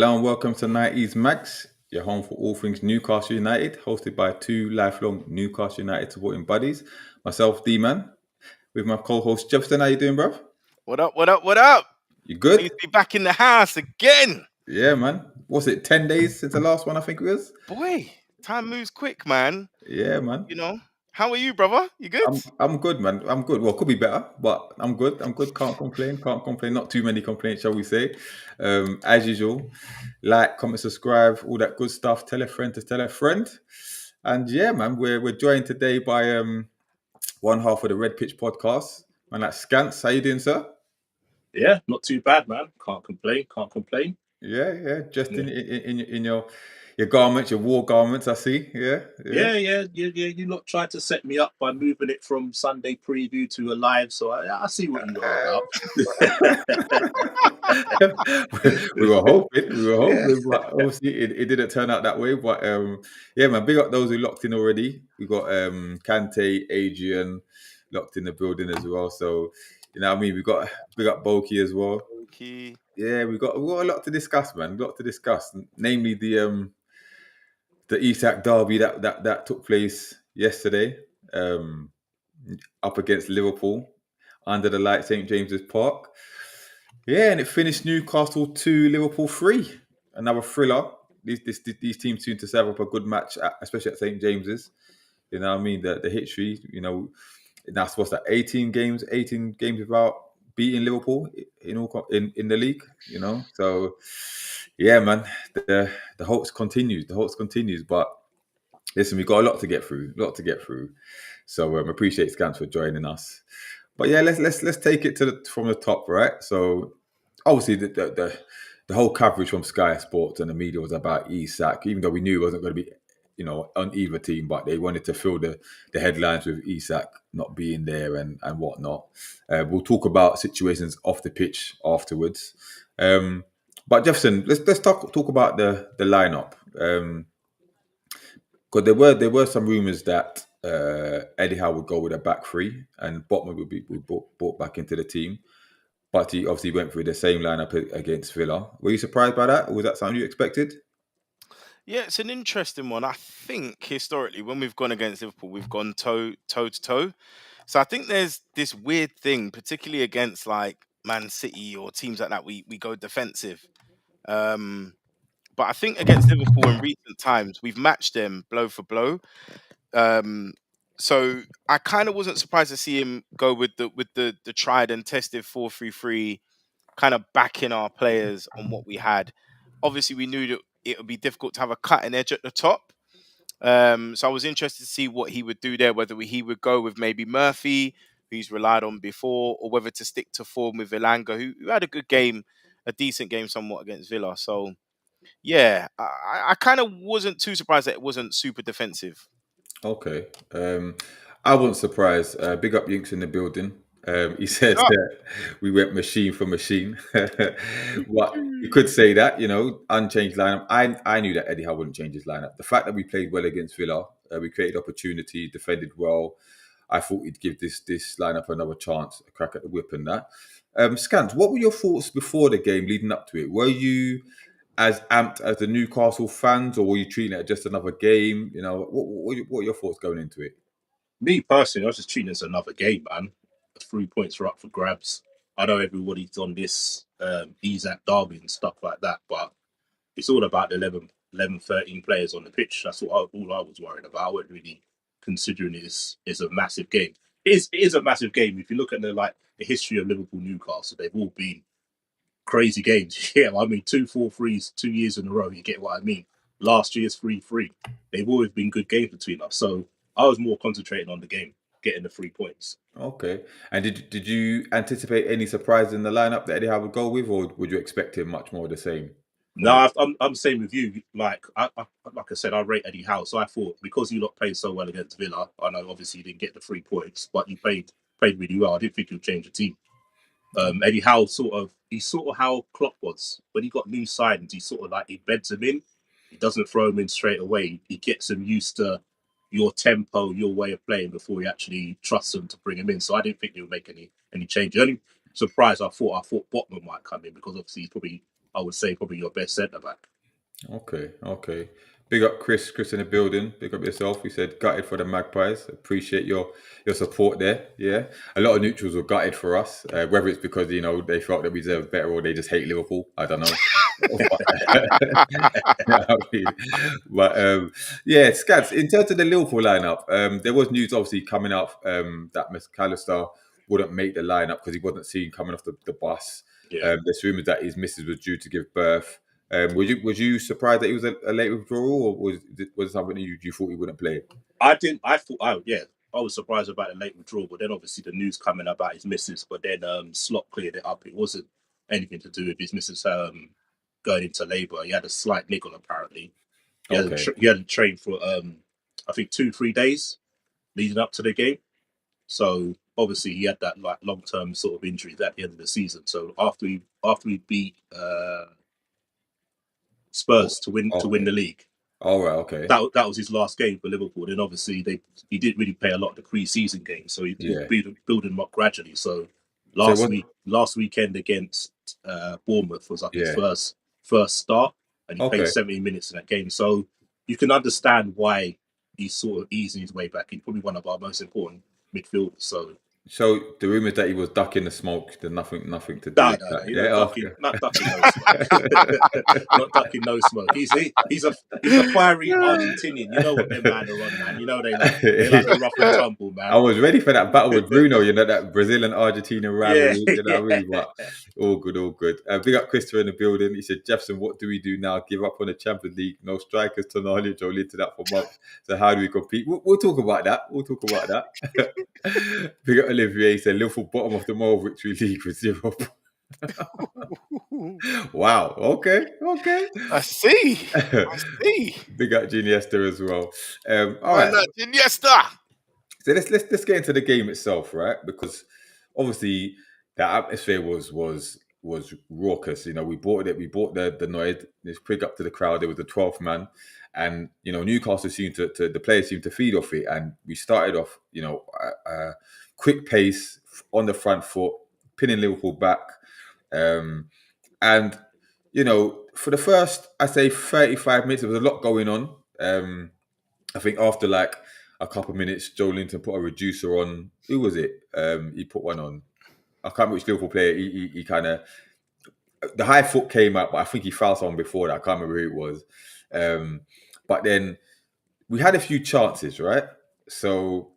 Hello and welcome to 90's Mags, your home for all things Newcastle United, hosted by two lifelong Newcastle United supporting buddies. Myself, D-Man, with my co-host Jefferson. How you doing, bruv? What up, what up, what up? You good? Please be back in the house again. Yeah, man. What's it, 10 days since the last one, I think it was? Boy, time moves quick, man. Yeah, man. You know, how are you, brother? You good? I'm good, man. I'm good. Well, could be better, but I'm good. I'm good. Can't complain. Can't complain. Not too many complaints, shall we say. As usual, like, comment, subscribe, all that good stuff. Tell a friend to tell a friend. And yeah, man, we're joined today by one half of the Red Pitch podcast. Man, that's Scants. How you doing, sir? Yeah, not too bad, man. Can't complain. Yeah. Just in your garments, your war garments, I see. Yeah. You lot tried to set me up by moving it from Sunday preview to a live, so I see what you are about. we were hoping, but obviously it didn't turn out that way. But yeah, man, big up those who locked in already. We got Kante, Adrian locked in the building as well. So you know what I mean. We got big up Boki as well. Key. Yeah, we got a lot to discuss, man. A lot to discuss, namely the Isak derby that took place yesterday, up against Liverpool under the light St James's Park. Yeah, and it finished Newcastle 2, Liverpool 3. Another thriller. These teams seem to serve up a good match, especially at St James's. You know what I mean? The history, you know, that's what's that, 18 games without beating Liverpool in the league, you know. So yeah, man, the hopes continues. But listen, we've got a lot to get through. So appreciate Scans for joining us. But yeah, let's take it from the top, right? So obviously the whole coverage from Sky Sports and the media was about Isak, even though we knew it wasn't going to be, you know, on either team, but they wanted to fill the headlines with Isak not being there and whatnot. We'll talk about situations off the pitch afterwards. But Jefferson, let's talk about the lineup. Because there were some rumours that Eddie Howe would go with a back three and Botman would be brought back into the team. But he obviously went through the same lineup against Villa. Were you surprised by that? Or was that something you expected? Yeah, it's an interesting one. I think historically, when we've gone against Liverpool, we've gone toe to toe. So I think there's this weird thing, particularly against like Man City or teams like that, we go defensive. But I think against Liverpool in recent times, we've matched them blow for blow. So I kind of wasn't surprised to see him go with the tried and tested 4-3-3, kind of backing our players on what we had. Obviously, we knew that it would be difficult to have a cutting edge at the top. So I was interested to see what he would do there, whether he would go with maybe Murphy, who's relied on before, or whether to stick to form with Ilanga, who had a good game, a decent game somewhat against Villa. So yeah, I kind of wasn't too surprised that it wasn't super defensive. Okay. I wasn't surprised. Big up Yinks in the building. He said that we went machine for machine. What you could say that, you know, unchanged lineup. I knew that Eddie Howe wouldn't change his lineup. The fact that we played well against Villa, we created opportunity, defended well. I thought he'd give this lineup another chance, a crack at the whip and that. Scans, what were your thoughts before the game leading up to it? Were you as amped as the Newcastle fans, or were you treating it as just another game? You know, what are your thoughts going into it? Me personally, I was just treating it as another game, man. 3 points are up for grabs. I know everybody's on this Isak derby and stuff like that, but it's all about the 11, 13 players on the pitch. That's all I was worried about. I wasn't really considering it is a massive game. It is a massive game. If you look at the history of Liverpool Newcastle, they've all been crazy games. Yeah, I mean 2-4-3s 2 years in a row. You get what I mean? Last year's 3-3. They've always been good games between us. So I was more concentrating on the game, getting the 3 points. Okay. And did you anticipate any surprise in the lineup that Eddie Howe would go with, or would you expect him much more the same? No, I'm the same with you. Like I said, I rate Eddie Howe. So I thought because you lot played so well against Villa, I know obviously you didn't get the 3 points, but you played really well. I didn't think you'd change the team. Eddie Howe he's sort of how Klopp was when he got new signings. He beds them in. He doesn't throw them in straight away. He gets them used to your tempo, your way of playing before he actually trusts them to bring him in. So I didn't think they would make any change. The only surprise I thought Botman might come in because obviously he's probably I would say probably your best centre back. Okay. Big up Chris in the building. Big up yourself. He said gutted for the Magpies. Appreciate your support there. Yeah, a lot of neutrals were gutted for us. Whether it's because they felt that we deserved better or they just hate Liverpool, I don't know. But yeah, Scads. In terms of the Liverpool lineup, there was news obviously coming out that McAllister wouldn't make the lineup because he wasn't seen coming off the bus. Yeah. There's rumours that his missus was due to give birth. Was you surprised that he was a late withdrawal, or was it something that you thought he wouldn't play? I didn't. I thought. Oh yeah, I was surprised about the late withdrawal, but then obviously the news coming about his missus. But then Slot cleared it up. It wasn't anything to do with his missus going into labour. He had a slight niggle apparently. He hadn't trained for I think 2-3 days leading up to the game. So obviously he had that like long-term sort of injury at the end of the season. So after we beat Spurs to win the league. All right, okay. That was his last game for Liverpool. Then obviously he didn't really play a lot of the pre-season games, so he was building them up gradually. So last weekend against Bournemouth was like his first start, and he played 70 minutes in that game. So you can understand why he's sort of easing his way back. He's probably one of our most important midfielders. So the rumours that he was ducking the smoke, there's nothing to do no, with that. Not ducking no smoke. Not ducking no smoke. He's a fiery Argentinian. You know what them man are on, man. You know they like the rough and tumble, man. I was ready for that battle with Bruno, that Brazil and Argentina rivalry. You know what I mean? But all good. Big up Christopher in the building. He said, Jefferson, what do we do now? Give up on the Champions League? No strikers, Tonali, Joe into that for months. So how do we compete? We'll talk about that. Big up Olivier. He said, Liverpool bottom of the Mole Victory League with 0. Wow. Okay. I see. Big up Iniesta as well. All right. Iniesta. So let's get into the game itself, right? Because obviously the atmosphere was raucous. We bought it. We bought the noise. Let's pick up to the crowd. There was the 12th man, and Newcastle seemed to the players seemed to feed off it, and we started off quick pace on the front foot, pinning Liverpool back, and for the first, I say 35 minutes, there was a lot going on. I think after like a couple of minutes, Joe Linton put a reducer on. Who was it? He put one on. I can't remember which Liverpool player. He kind of, the high foot came up, but I think he fouled someone before that. I can't remember who it was. But then we had a few chances, right? So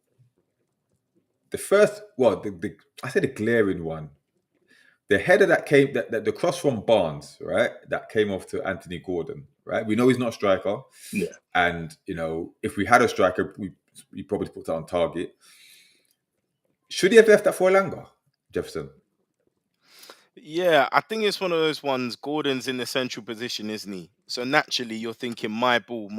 the first, I said the glaring one. The header that came, the cross from Barnes, right? That came off to Anthony Gordon, right? We know he's not a striker. Yeah. And, if we had a striker, we probably put that on target. Should he have left that for Elanga, Jefferson? Yeah, I think it's one of those ones. Gordon's in the central position, isn't he? So naturally, you're thinking, my ball.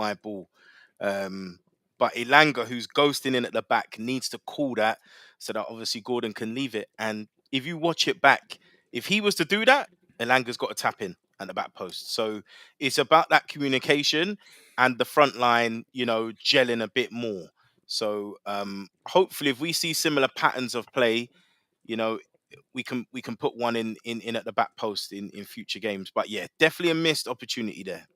But Elanga, who's ghosting in at the back, needs to call that so that obviously Gordon can leave it. And if you watch it back, if he was to do that, Elanga's got to tap in at the back post. So it's about that communication and the front line, gelling a bit more. So hopefully, if we see similar patterns of play, we can put one in at the back post in future games. But yeah, definitely a missed opportunity there.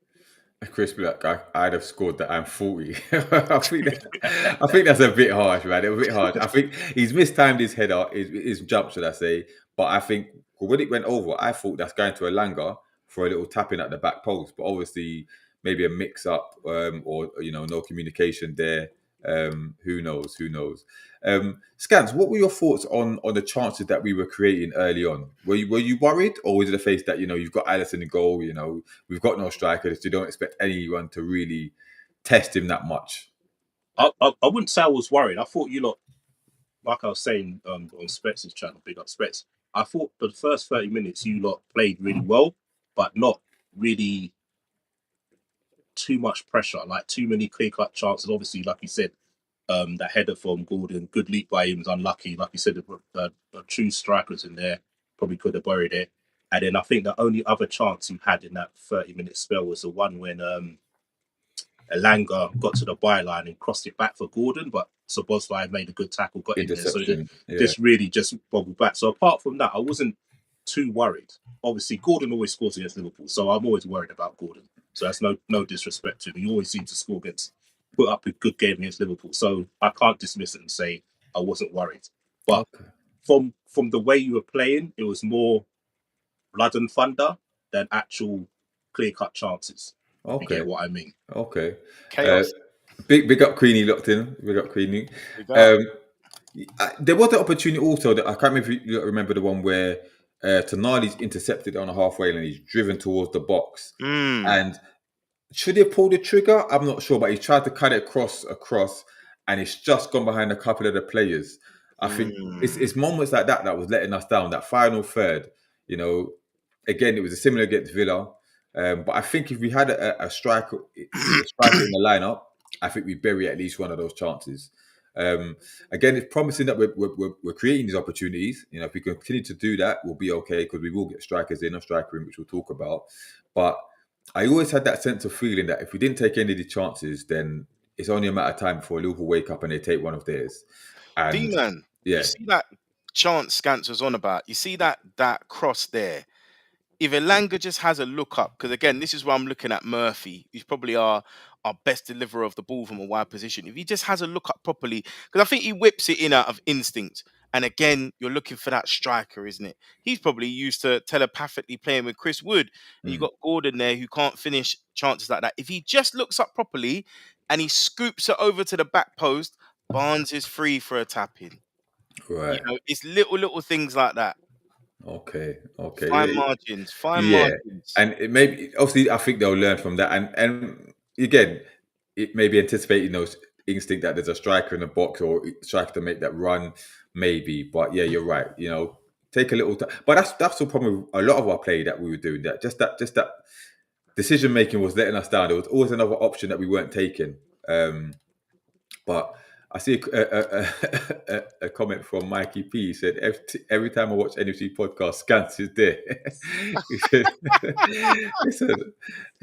Chris Black, I'd have scored that. I'm 40. I think that's a bit harsh, man. A bit harsh. I think he's mistimed his header, his jump, should I say? But I think when it went over, I thought that's going to Elanga for a little tapping at the back post. But obviously, maybe a mix-up or no communication there. Who knows? Scans, what were your thoughts on the chances that we were creating early on? Were you worried, or was it a face that you've got Alisson in goal? We've got no strikers, so you don't expect anyone to really test him that much? I wouldn't say I was worried. I thought you lot, like I was saying on Spets' channel, big up Spets. I thought the first 30 minutes you lot played really well, but not really too much pressure, like too many clear-cut chances. Obviously, like you said, that header from Gordon, good leap by him, was unlucky. Like you said, the true strikers in there probably could have buried it. And then I think the only other chance you had in that 30-minute spell was the one when Elanga got to the byline and crossed it back for Gordon, but Szoboszlai made a good tackle, got in there. So just really just bobbled back. So apart from that, I wasn't too worried. Obviously, Gordon always scores against Liverpool, so I'm always worried about Gordon. So that's no disrespect to him. He always seems to put up a good game against Liverpool. So I can't dismiss it and say I wasn't worried. But from the way you were playing, it was more blood and thunder than actual clear-cut chances. If you get what I mean. Okay. Chaos. Big up Queenie locked in. Big up Queenie. There was an opportunity also that I can't remember if you remember the one where Tonali's intercepted on a halfway and he's driven towards the box. And should he have pulled the trigger? I'm not sure, but he tried to cut it across, and it's just gone behind a couple of the players. I think it's moments like that was letting us down. That final third, you know, again, it was a similar against Villa. But I think if we had a striker in the lineup, I think we bury at least one of those chances. Again, it's promising that we're creating these opportunities. You know, if we continue to do that, we'll be okay because we will get strikers in, a striker in, which we'll talk about. But I always had that sense of feeling that if we didn't take any of the chances, then it's only a matter of time before Liverpool wake up and they take one of theirs. And D-Man, you see that chance Scants was on about? You see that cross there? If Elanga just has a look up, because again, this is where I'm looking at Murphy. He's probably our best deliverer of the ball from a wide position. If he just has a look up properly, because I think he whips it in out of instinct. And again, you're looking for that striker, isn't it? He's probably used to telepathically playing with Chris Wood. And you've got Gordon there who can't finish chances like that. If he just looks up properly and he scoops it over to the back post, Barnes is free for a tap-in. Right. You know, it's little things like that. Okay. Fine margins. And it may obviously I think they'll learn from that. And again, it may be anticipating those instinct that there's a striker in the box or striker to make that run, maybe. But yeah, you're right. You know, take a little time. But that's the problem with a lot of our play that we were doing. That just that decision making was letting us down. There was always another option that we weren't taking. But I see a comment from Mikey P. He said, every time I watch NUFC podcast, Scants is there. He said,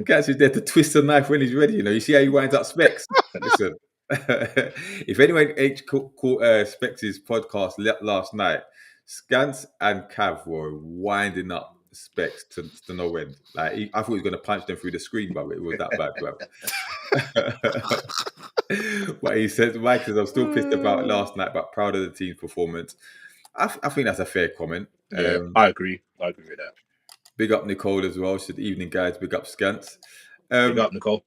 Scants is there to twist the knife when he's ready. You know, you see how he winds up Specs. Listen, if anyone ain't caught Specs' podcast last night, Scants and Cav were winding up Specs to no end. Like I thought he was going to punch them through the screen, but it was that bad, bro. But he said, Mike says, I'm still pissed about last night, but proud of the team's performance. I think that's a fair comment. Yeah, I agree. I agree with that. Big up Nicole as well. She said, evening, guys. Big up Scants. Big up Nicole.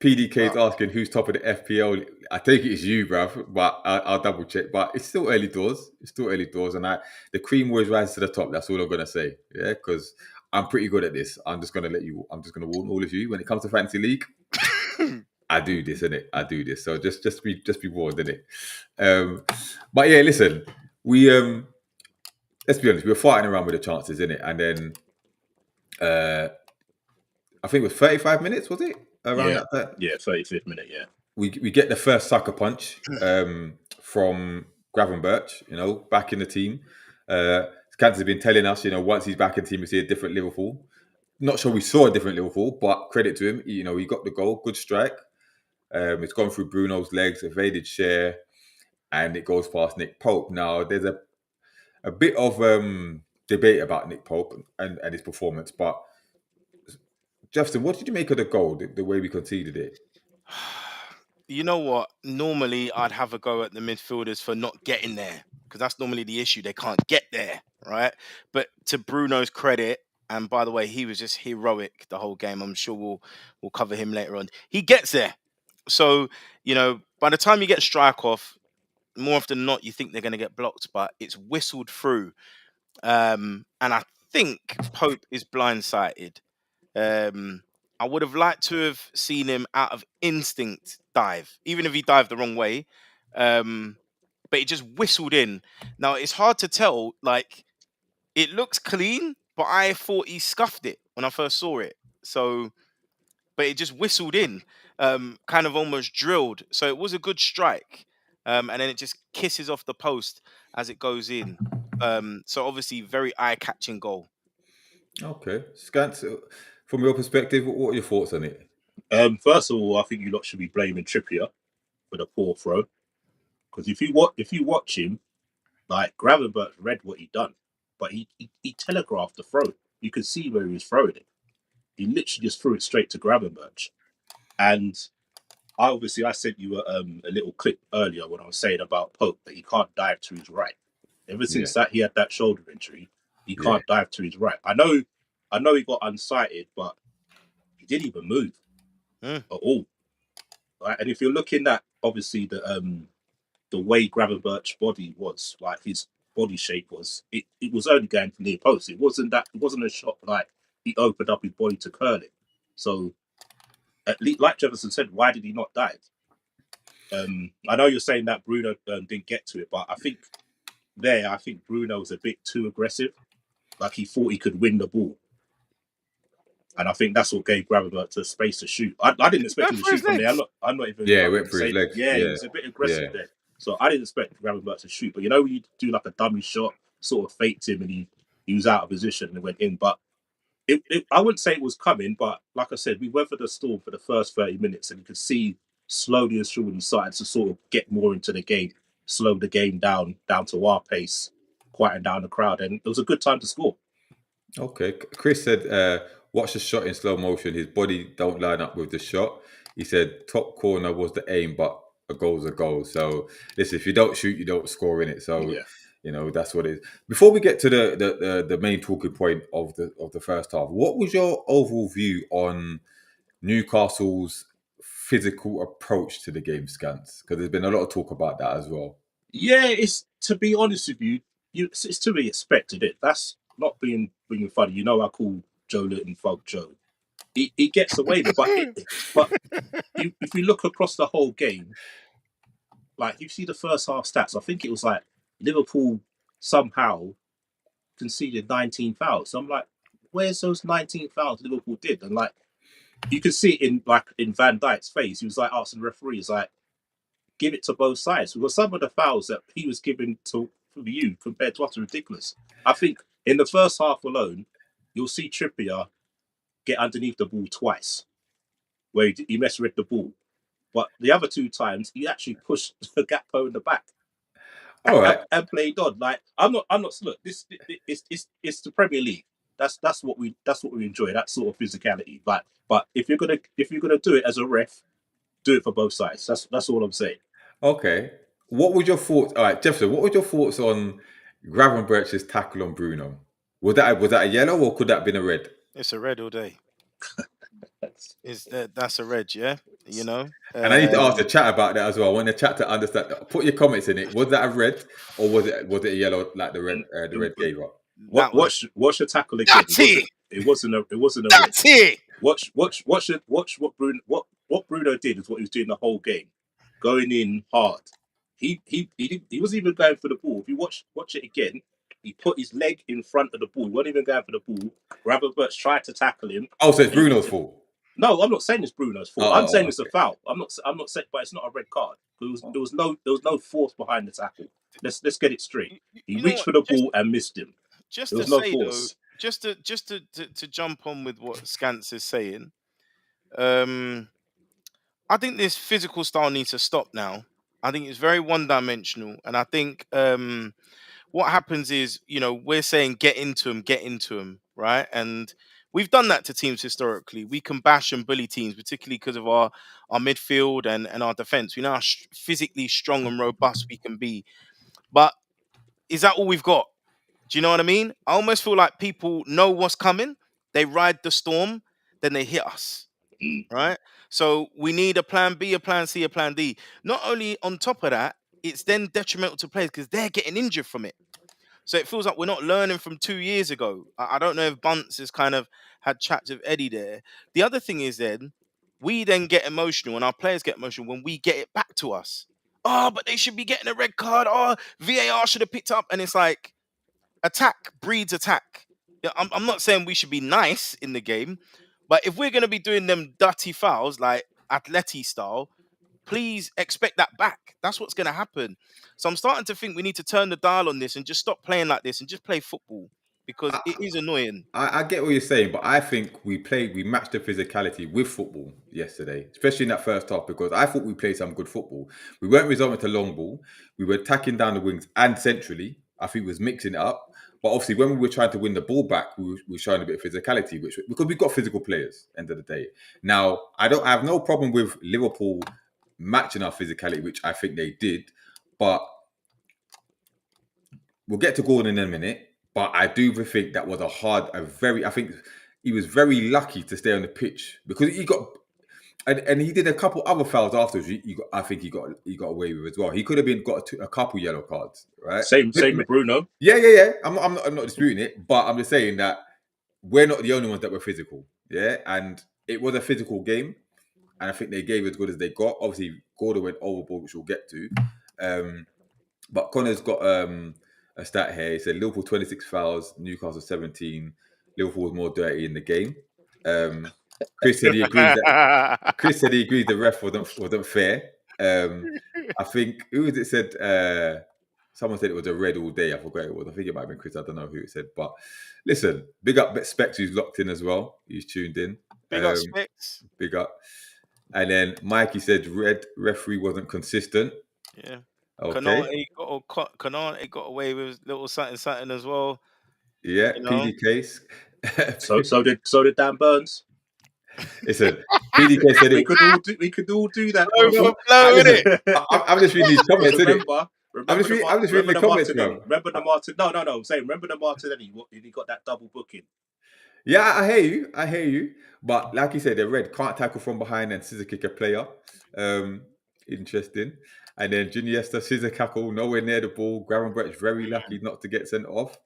PDK is asking who's top of the FPL. I think it's you, bruv, but I'll double check. But it's still early doors. And the cream always rises to the top. That's all I'm gonna say. Yeah, because I'm pretty good at this. I'm just gonna warn all of you when it comes to fantasy league. I do this, innit? I do this. So just be warned, innit? But yeah, listen, we let's be honest, we were fighting around with the chances, innit? And then I think it was 35 minutes, was it? Around that time? Yeah, 35th minute, yeah. We get the first sucker punch from Gravenberch, you know, back in the team. Scants has been telling us, you know, once he's back in the team, we see a different Liverpool. Not sure we saw a different Liverpool, but credit to him. You know, he got the goal, good strike. It's gone through Bruno's legs, evaded Share, and it goes past Nick Pope. Now, there's a bit of debate about Nick Pope and his performance, but Justin, what did you make of the goal, the way we conceded it? You know what? Normally, I'd have a go at the midfielders for not getting there, because that's normally the issue. They can't get there, right? But to Bruno's credit, and by the way, he was just heroic the whole game. I'm sure we'll cover him later on. He gets there. So, you know, by the time you get strike off, more often than not, you think they're going to get blocked, but it's whistled through. And I think Pope is blindsided. I would have liked to have seen him out of instinct dive, even if he dived the wrong way. But he just whistled in. Now, it's hard to tell. Like, it looks clean, but I thought he scuffed it when I first saw it. So, but it just whistled in, kind of almost drilled. So it was a good strike. And then it just kisses off the post as it goes in. So obviously, very eye-catching goal. Okay. Scants, from your perspective, what are your thoughts on it? First of all, I think you lot should be blaming Trippier for the poor throw. Because if you watch him, like Gravenberch read what he done. but he telegraphed the throw. You could see where he was throwing it. He literally just threw it straight to Gravenberch. And I sent you a little clip earlier when I was saying about Pope that he can't dive to his right. Ever since that he had that shoulder injury, he can't dive to his right. I know he got unsighted, but he didn't even move at all. Right? And if you're looking at obviously the way Gravenberch's body was, like his body shape was, it was only going to near post. It wasn't a shot like he opened up his body to curl it. So at least, like Jefferson said, why did he not dive? I know you're saying that Bruno didn't get to it, but I think Bruno was a bit too aggressive. Like he thought he could win the ball. And I think that's what gave Gravenberch the space to shoot. I didn't expect him to shoot from there. I'm not even. Yeah, went for his legs. Yeah, he was a bit aggressive there. So I didn't expect Gravenberch to shoot. But when you do like a dummy shot, sort of faked him and he was out of position and went in. But I wouldn't say it was coming, but like I said, we weathered the storm for the first 30 minutes and you could see slowly and surely started to sort of get more into the game, slow the game down to our pace, quieten down the crowd. And it was a good time to score. Okay. Chris said, watch the shot in slow motion. His body don't line up with the shot. He said top corner was the aim, but a goal's a goal. So listen, if you don't shoot, you don't score in it. So that's what it is. Before we get to the main talking point of the first half, what was your overall view on Newcastle's physical approach to the game, Scans? Because there's been a lot of talk about that as well. Yeah, it's, to be honest with you, it's to be expected. That's not being funny. You know, I call Joe Litton Folk Joe. He gets away with it, but if you look across the whole game, like you see the first half stats, I think it was like Liverpool somehow conceded 19 fouls. So I'm like, where's those 19 fouls Liverpool did? And like, you could see it in Van Dijk's face. He was like asking the referees, like, give it to both sides. Because some of the fouls that he was giving to you compared to us are ridiculous. I think in the first half alone, you'll see Trippier get underneath the ball twice, where he misread the ball. But the other two times, he actually pushed the Gakpo in the back. All right, and played on. Like I'm not. Look, this it's the Premier League. That's what we enjoy. That sort of physicality. But if you're gonna do it as a ref, do it for both sides. That's all I'm saying. Okay. What were your thoughts? All right, Jefferson, what were your thoughts on Gravenberch's tackle on Bruno? Was that a yellow or could that have been a red? It's a red all day. That's a red, yeah. You know. And I need to ask the chat about that as well. I want the chat to understand. Put your comments in it. Was that a red or was it a yellow like the red gave up? Watch the tackle again. It wasn't a That's red. it. Watch what Bruno did is what he was doing the whole game, going in hard. He wasn't even going for the ball. If you watch it again, he put his leg in front of the ball. He wasn't even going for the ball. Gravenberch tried to tackle him. Oh, so it's Bruno's fault. No, I'm not saying it's Bruno's fault. I'm saying it's a foul. I'm not saying, but it's not a red card. There was no force behind the tackle. Let's get it straight. He reached for the ball and missed him. Just there was to no say force. Though, just to jump on with what Scance is saying, I think this physical style needs to stop now. I think it's very one-dimensional, and I think what happens is, we're saying get into them, right? And we've done that to teams historically. We can bash and bully teams, particularly because of our midfield and our defense. We know how physically strong and robust we can be. But is that all we've got? Do you know what I mean? I almost feel like people know what's coming. They ride the storm, then they hit us, right? So we need a plan B, a plan C, a plan D. Not only on top of that, it's then detrimental to players because they're getting injured from it. So it feels like we're not learning from 2 years ago. I don't know if Bunce has kind of had chats with Eddie there. The other thing is then, we then get emotional and our players get emotional when we get it back to us. Oh, but they should be getting a red card. Oh, VAR should have picked up. And it's like, attack breeds attack. Yeah, I'm not saying we should be nice in the game, but if we're going to be doing them dirty fouls, like Atleti style, please expect that back. That's what's going to happen. So I'm starting to think we need to turn the dial on this and just stop playing like this and just play football because it is annoying. I get what you're saying, but I think we matched the physicality with football yesterday, especially in that first half, because I thought we played some good football. We weren't resorting to long ball. We were attacking down the wings and centrally. I think we was mixing it up. But obviously, when we were trying to win the ball back, we were showing a bit of physicality, because we've got physical players. End of the day. Now, I have no problem with Liverpool matching our physicality, which I think they did. But we'll get to Gordon in a minute. But I do think that was I think he was very lucky to stay on the pitch, because he got. And he did a couple other fouls afterwards. I think he got away with as well. He could have got a couple yellow cards, right? Same with Bruno. Yeah. I'm not disputing it, but I'm just saying that we're not the only ones that were physical. Yeah, and it was a physical game, and I think they gave as good as they got. Obviously, Gordon went overboard, which we'll get to. But Connor's got a stat here. He said Liverpool 26 fouls, Newcastle 17. Liverpool was more dirty in the game. Chris said he agrees the ref wasn't fair. I think, who was it said? Someone said it was a red all day. I forgot it was. I think it might have been Chris. I don't know who it said. But listen, big up Specs, who's locked in as well. He's tuned in. Big up Specs. Big up. And then Mikey said red referee wasn't consistent. Yeah. Okay. Canate got away with little something as well. Yeah. PD case. So did Dan Burns. Listen, PDK said we could all do that. I'm just reading these comments. I'm just reading the comments. Remember the Martin? No. I'm saying, remember the Martinelli? He got that double booking. Yeah, I hear you. But like you said, the red can't tackle from behind and scissor kick a player. Interesting. And then Iniesta scissor tackle nowhere near the ball. Gravenberch very lucky not to get sent off.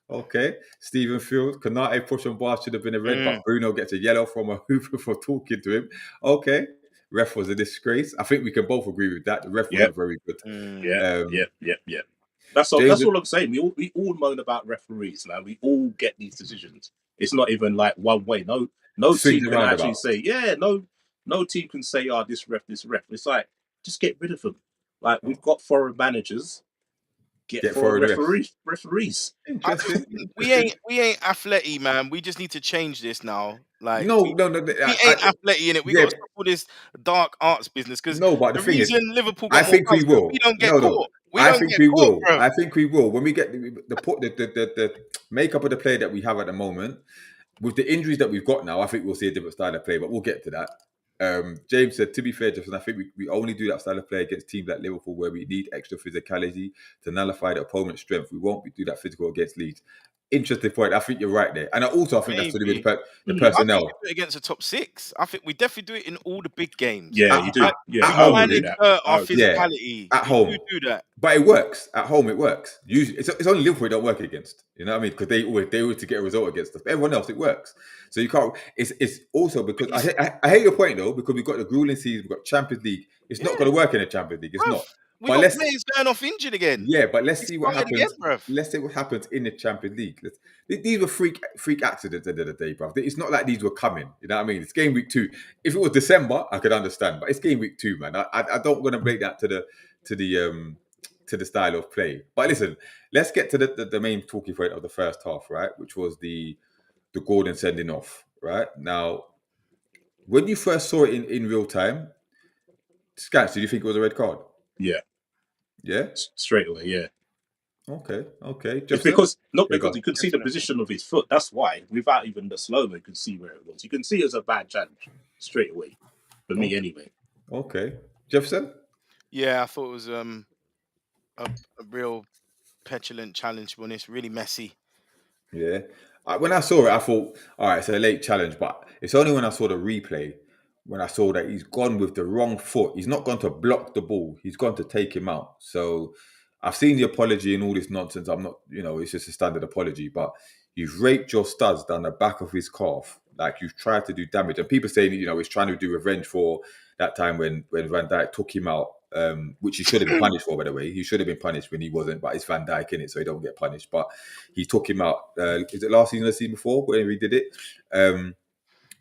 Okay. Stephen Field, Konate push on bar should have been a red, but Bruno gets a yellow from a hooper for talking to him. Okay. Ref was a disgrace. I think we can both agree with that. The ref wasn't very good. Yeah. That's all I'm saying. We all moan about referees now. We all get these decisions. It's not even like one way. No team can actually say, no team can say, this ref. It's like, just get rid of them. Like, we've got foreign managers. Get foreign referees. We ain't athletic, man. We just need to change this now. Like, no, we ain't athletic in it. We got to stop all this dark arts business. Because but the thing reason is, Liverpool I think we will. We don't get caught. I think we will. I think we will. When we get the makeup of the play that we have at the moment, with the injuries that we've got now, I think we'll see a different style of play. But we'll get to that. James said, to be fair, Justin, I think we only do that style of play against teams like Liverpool where we need extra physicality to nullify the opponent's strength. We won't do that physical against Leeds. Interesting point. I think you're right there. And I think that's to do with the personnel. I think we do it against the top six. I think we definitely do it in all the big games. Yeah, you do. At home, our physicality. At home. We do that. But it works. At home, it works. Usually, it's only Liverpool it don't work against. You know what I mean? Because they always to get a result against us. Everyone else, it works. So you can't. It's also because I hate your point though, because we've got the grueling season, we've got Champions League. It's not going to work in the Champions League. It's not. We got players going off injured again. Yeah, but let's see what happens. Let's see what happens in the Champions League. These were freak accidents at the end of the day, bro. It's not like these were coming. You know what I mean? It's game week 2. If it was December, I could understand, but it's game week 2, man. I don't want to break that to the style of play. But listen, let's get to the main talking point of the first half, right? Which was the Gordon sending off, right? Now, when you first saw it in real time, Scans, did you think it was a red card? Yeah. Yeah? Straight away, yeah. Okay. It's because you could see the position of his foot. That's why. Without even the slow-mo, you could see where it was. You can see it as a bad challenge straight away. For me, anyway. Okay. Jefferson? Yeah, I thought it was a real petulant challenge, to be honest. Really messy. Yeah. When I saw it, I thought, all right, it's a late challenge. But it's only when I saw the replay, when I saw that he's gone with the wrong foot. He's not gone to block the ball. He's gone to take him out. So I've seen the apology and all this nonsense. I'm not, it's just a standard apology. But you've raped your studs down the back of his calf. Like, you've tried to do damage. And people saying, he's trying to do revenge for that time when Van Dijk took him out, which he should have been punished for, by the way. He should have been punished when he wasn't, but it's Van Dijk in it, so he don't get punished. But he took him out. Is it last season or the season before when he did it?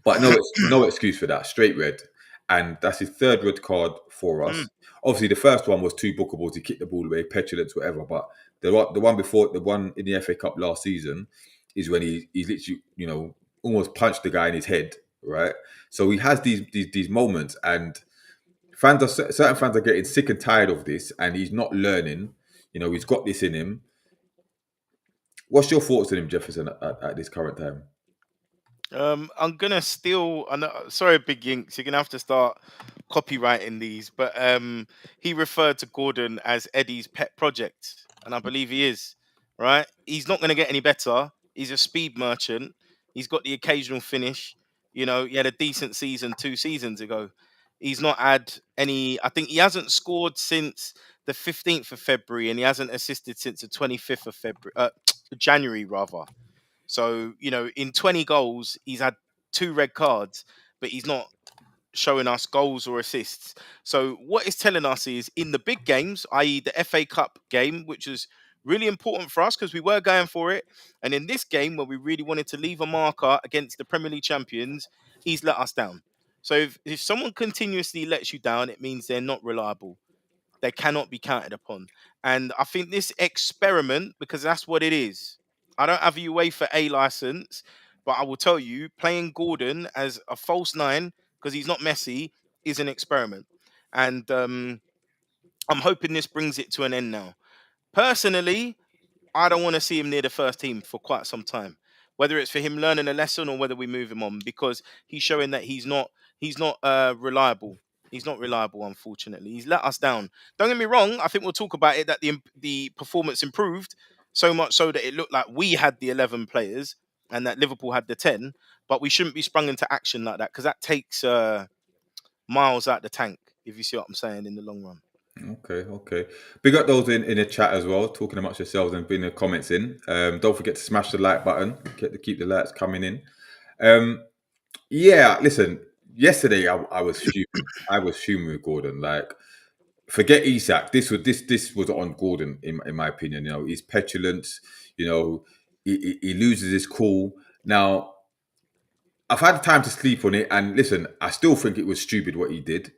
But no excuse for that. Straight red. And that's his third red card for us. Obviously, the first one was 2 bookables. He kicked the ball away, petulance, whatever. But the one before, the one in the FA Cup last season, is when he literally, almost punched the guy in his head, right? So he has these moments, and certain fans are getting sick and tired of this, and he's not learning. He's got this in him. What's your thoughts on him, Jefferson, at this current time? I'm gonna steal. Sorry, Big Yinks. You're gonna have to start copywriting these. But he referred to Gordon as Eddie's pet project, and I believe he is. Right? He's not gonna get any better. He's a speed merchant. He's got the occasional finish. You know, he had a decent season 2 seasons ago. He's not had any. I think he hasn't scored since the 15th of February, and he hasn't assisted since the 25th of February, January rather. So, you know, in 20 goals, he's had 2 red cards, but he's not showing us goals or assists. So, what it's telling us is in the big games, i.e., the FA Cup game, which is really important for us because we were going for it. And in this game, where we really wanted to leave a marker against the Premier League champions, he's let us down. So, if someone continuously lets you down, it means they're not reliable. They cannot be counted upon. And I think this experiment, because that's what it is. I don't have a UEFA A license, but I will tell you, playing Gordon as a false nine, because he's not Messi, is an experiment. And I'm hoping this brings it to an end now. Personally, I don't want to see him near the first team for quite some time. Whether it's for him learning a lesson or whether we move him on, because he's showing that he's not reliable. He's not reliable, unfortunately. He's let us down. Don't get me wrong. I think we'll talk about it that the performance improved so much so that it looked like we had the 11 players and that Liverpool had the 10. But we shouldn't be sprung into action like that because that takes miles out the tank. If you see what I'm saying, in the long run. Okay. Big up those in the chat as well, talking amongst yourselves and putting the comments in. Don't forget to smash the like button. Keep the likes coming in. Yeah, listen. Yesterday, I was fuming. I was fuming with Gordon. Like, forget Isak. This was on Gordon in my opinion. You know, he's petulant. You know, he loses his cool. Now, I've had time to sleep on it, and listen, I still think it was stupid what he did.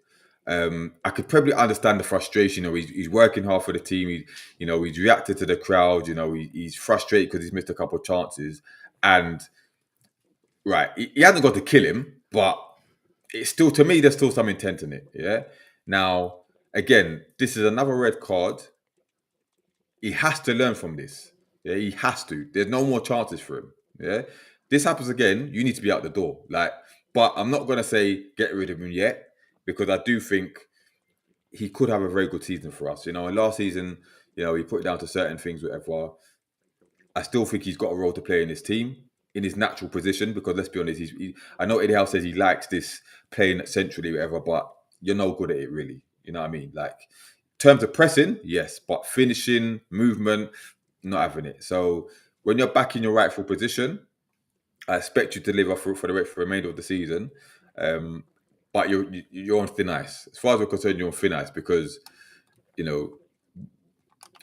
I could probably understand the frustration. You know, he's working hard for the team. He's reacted to the crowd. You know, he's frustrated because he's missed a couple of chances. And right, he hasn't got to kill him, but it's still, to me, there's still some intent in it. Yeah. Now, again, this is another red card. He has to learn from this. Yeah, he has to. There's no more chances for him. Yeah. This happens again, you need to be out the door. Like, but I'm not gonna say get rid of him yet, because I do think he could have a very good season for us. You know, and last season, you know, he put it down to certain things, whatever. I still think he's got a role to play in this team, in his natural position, because let's be honest, I know Eddie Howe says he likes this playing centrally, whatever, but you're no good at it, really. You know what I mean? Like, in terms of pressing, yes, but finishing, movement, not having it. So when you're back in your rightful position, I expect you to deliver for the remainder of the season. But you're on thin ice. As far as we're concerned, you're on thin ice because, you know,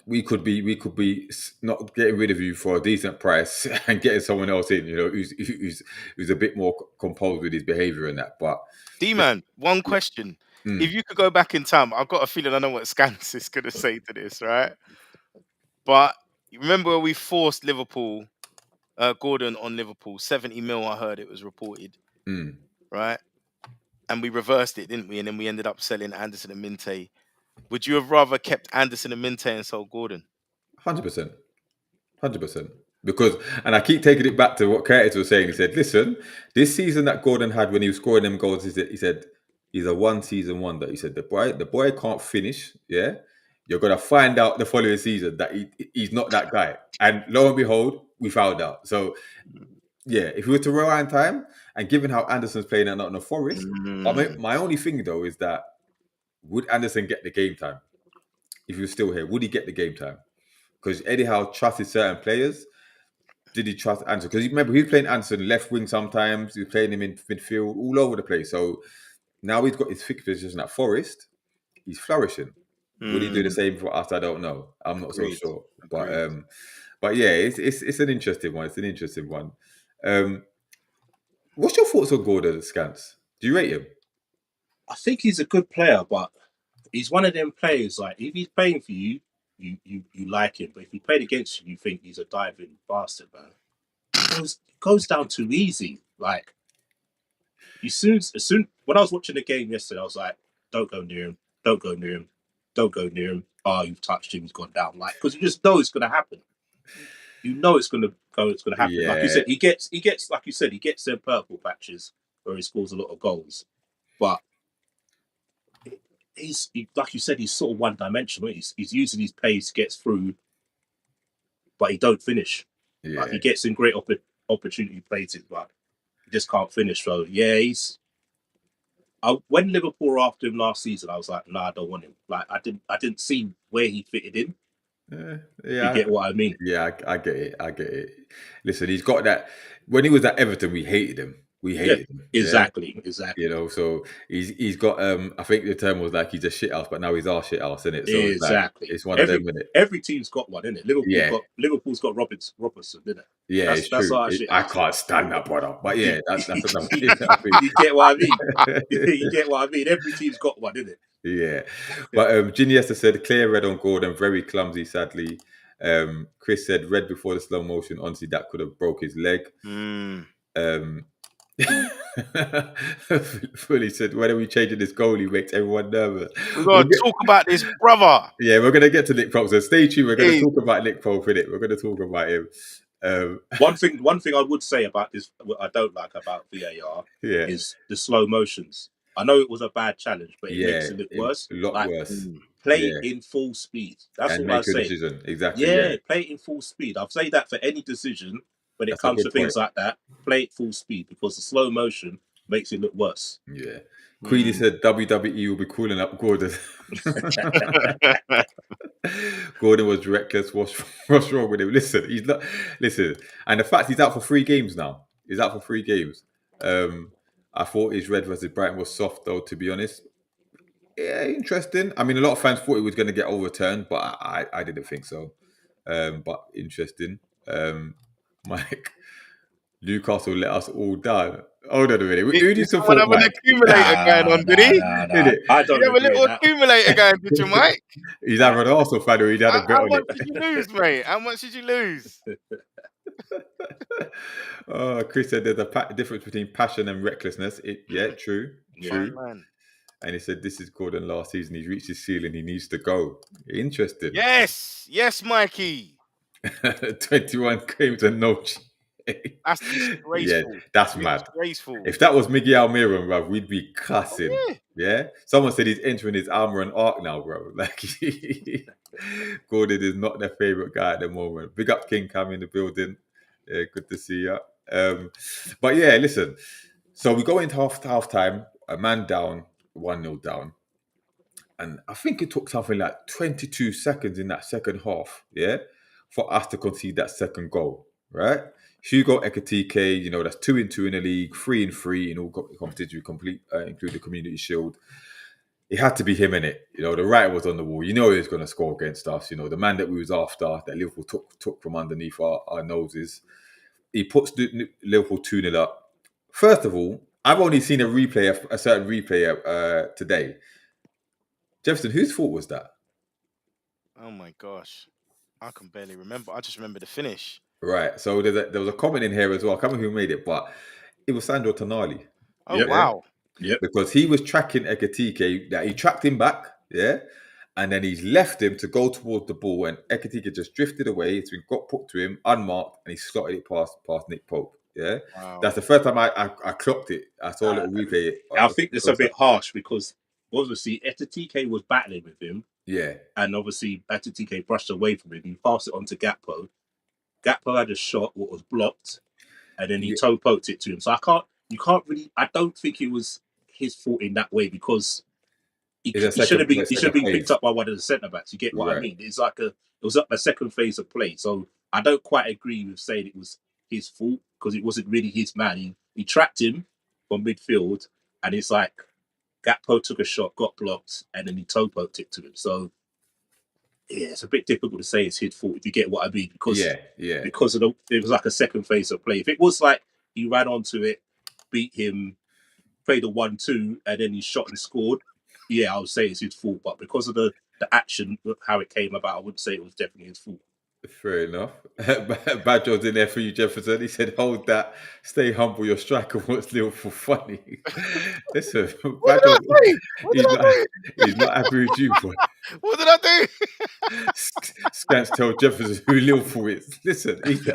we could be not getting rid of you for a decent price and getting someone else in, you know, who's a bit more composed with his behaviour and that. But D-Man, one question. If you could go back in time, I've got a feeling I know what Scans is going to say to this, right? But you remember we forced Liverpool, Gordon on Liverpool, 70 mil, I heard it was reported, right? And we reversed it, didn't we? And then we ended up selling Anderson and Minte. Would you have rather kept Anderson and Minte and sold Gordon? 100%. 100%. Because, and I keep taking it back to what Curtis was saying. He said, listen, this season that Gordon had when he was scoring them goals, he said he's a one-season wonder. He said, the boy can't finish, yeah? You're going to find out the following season that he's not that guy. And lo and behold, we found out. So, yeah, if we were to rewind time, and given how Anderson's playing at Nottingham Forest, my only thing, though, is that would Anderson get the game time? If he was still here, would he get the game time? Because Eddie Howe trusted certain players. Did he trust Anderson? Because remember, he was playing Anderson left wing sometimes. He was playing him in midfield, all over the place. So now he's got his fixed position at Forest. He's flourishing. Will he do the same for us? I don't know. I'm not so sure. But yeah, it's an interesting one. It's an interesting one. What's your thoughts on Gordon Scans? Do you rate him? I think he's a good player, but he's one of them players, like, if he's playing for you, you like him. But if he played against you, you think he's a diving bastard, man. It goes down too easy. Like, as soon when I was watching the game yesterday, I was like, don't go near him, don't go near him, don't go near him. Oh, you've touched him, he's gone down. Like, because you just know it's gonna happen. you know it's gonna go, it's gonna happen. Like you Yeah. said, he gets like you said, he gets them purple patches where he scores a lot of goals, but like you said, he's sort of one dimensional. He's using his pace, gets through, but he don't finish. Like he Yeah. gets in great opportunity places, but he just can't finish. So yeah, when Liverpool were after him last season, I was like, nah, I don't want him. Like I didn't see where he fitted in. Yeah. If you get what I mean. Yeah, I get it. I get it. Listen, he's got that. When he was at Everton, we hated him. We Yeah, hated him. exactly. You know, so he's got. I think the term was like he's a shit house, but now he's our shit house, isn't it? So it's like Exactly. it's one of them, isn't it? Every team's got one, isn't it? Yeah, Liverpool's got Robertson, didn't it? yeah, it's That's true. our shit I house. can't stand that brother, but yeah, that's another thing. You get what I mean? You get what I mean? Every team's got one, isn't it? Yeah, but Giniesta said clear red on Gordon, very clumsy, sadly. Chris said red before the slow motion. Honestly, that could have broke his leg. Fully said, when are we changing this goal? He makes everyone nervous. We're going to talk about this, brother. Yeah, we're going to get to Nick Pope. So stay tuned. We're going to talk about Nick Pope, innit? We're going to talk about him. One thing I would say about this, what I don't like about VAR is the slow motions. I know it was a bad challenge, but it makes it look worse. A lot worse. Play it in full speed. That's and all I make a say. decision. Exactly. Yeah, play it in full speed. I'll say that for any decision when it comes to things like that. Play it full speed because the slow motion makes it look worse. Yeah. Queenie said WWE will be calling up Gordon. Gordon was reckless. What's wrong with him? Listen, he's not. Listen, and the fact he's out for 3 games now. He's out for 3 games. I thought his red versus Brighton was soft, though. To be honest, yeah, interesting. I mean, a lot of fans thought it was going to get overturned, but I didn't think so. But interesting. Mike, Newcastle let us all down. Hold on a minute. Who do support have an accumulator going on, did he? I don't have a little accumulator going, did you, Mike? He's either an Arsenal fan or he'd had a bet on it. How much did you lose, mate? How much did you lose? Chris said there's a difference between passion and recklessness. True. Man. And he said this is Gordon last season. He's reached his ceiling. He needs to go. Interesting. Yes, Mikey. 21 games and no. That's disgraceful. Yeah, that's mad. Disgraceful. If that was Miguel Almiron, bro, we'd be cussing. Oh, yeah. Someone said he's entering his armor and arc now, bro. Like Gordon is not their favorite guy at the moment. Big up King Cam in the building. Yeah, good to see you. But yeah, listen. So we go into half time. A man down, 1-0 down. And I think it took something like 22 seconds in that second half, yeah, for us to concede that second goal, right? Hugo Ekitike, that's 2-2 in the league, 3-3 in all competitions, include the Community Shield. It had to be him in it. The writer was on the wall. He was going to score against us. The man that we was after, that Liverpool took from underneath our noses. He puts Liverpool 2-0 up. First of all, I've only seen a certain replay today. Jefferson, whose fault was that? Oh my gosh. I can barely remember. I just remember the finish. Right. So there was a comment in here as well. I can't remember who made it, but it was Sandro Tonali. Oh, wow. Yep. Because he was tracking Ekitike, that he tracked him back, yeah? And then he's left him to go towards the ball, and Ekitike just drifted away. It's been got put to him, unmarked, and he slotted it past Nick Pope. Yeah? Wow. That's the first time I clocked it. I saw a little replay. I think it's a bit harsh because obviously Ekitike was battling with him. Yeah. And obviously Ekitike brushed away from him. He passed it on to Gakpo. Gakpo had a shot what was blocked, and then he toe poked it to him. So I don't think it was his fault in that way because he should have been picked up by one of the centre backs. You get what I mean? It's like it was up a second phase of play. So I don't quite agree with saying it was his fault because it wasn't really his man. He trapped him from midfield, and it's like Gakpo took a shot, got blocked, and then he toe poked it to him. So yeah, it's a bit difficult to say it's his fault if you get what I mean because because it was like a second phase of play. If it was like he ran onto it, beat him, played a 1-2, and then he shot and scored, I would say it's his fault. But because of the action, how it came about, I wouldn't say it was definitely his fault. Fair enough. Badger's in there for you, Jefferson. He said, "Hold that. Stay humble. Your striker wants Liverpool funny." Listen, What did Badger, I say? What did he's I not. do? He's not happy with you, boy. What did I do? Scants tell Jefferson who Liverpool is. Listen, he's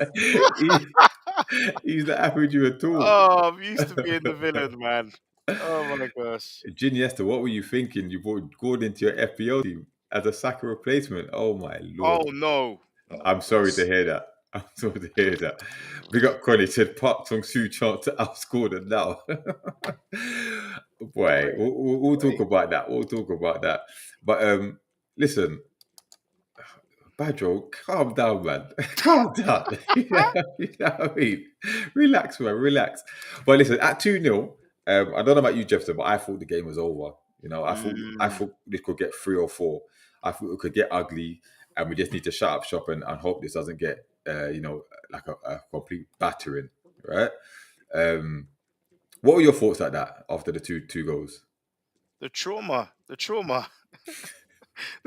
not happy with you at all. Oh, I'm used to being the villain, man. Oh my gosh. Ginesta, what were you thinking? You brought Gordon to your FPL team as a Saka replacement. Oh my lord! Oh no. I'm sorry to hear that. I'm sorry to hear that. Big up Connie said Park Chung Soo chance to outscore them now. Boy, we'll talk about that. We'll talk about that. But listen, Badro, calm down, man. Calm down. You know what I mean? Relax, man. Relax. But listen, at 2-0, I don't know about you, Jefferson, but I thought the game was over. You know, I thought this could get 3 or 4. I thought it could get ugly, and we just need to shut up shop and hope this doesn't get, like a complete battering, right? What were your thoughts like that after the two goals? The trauma. The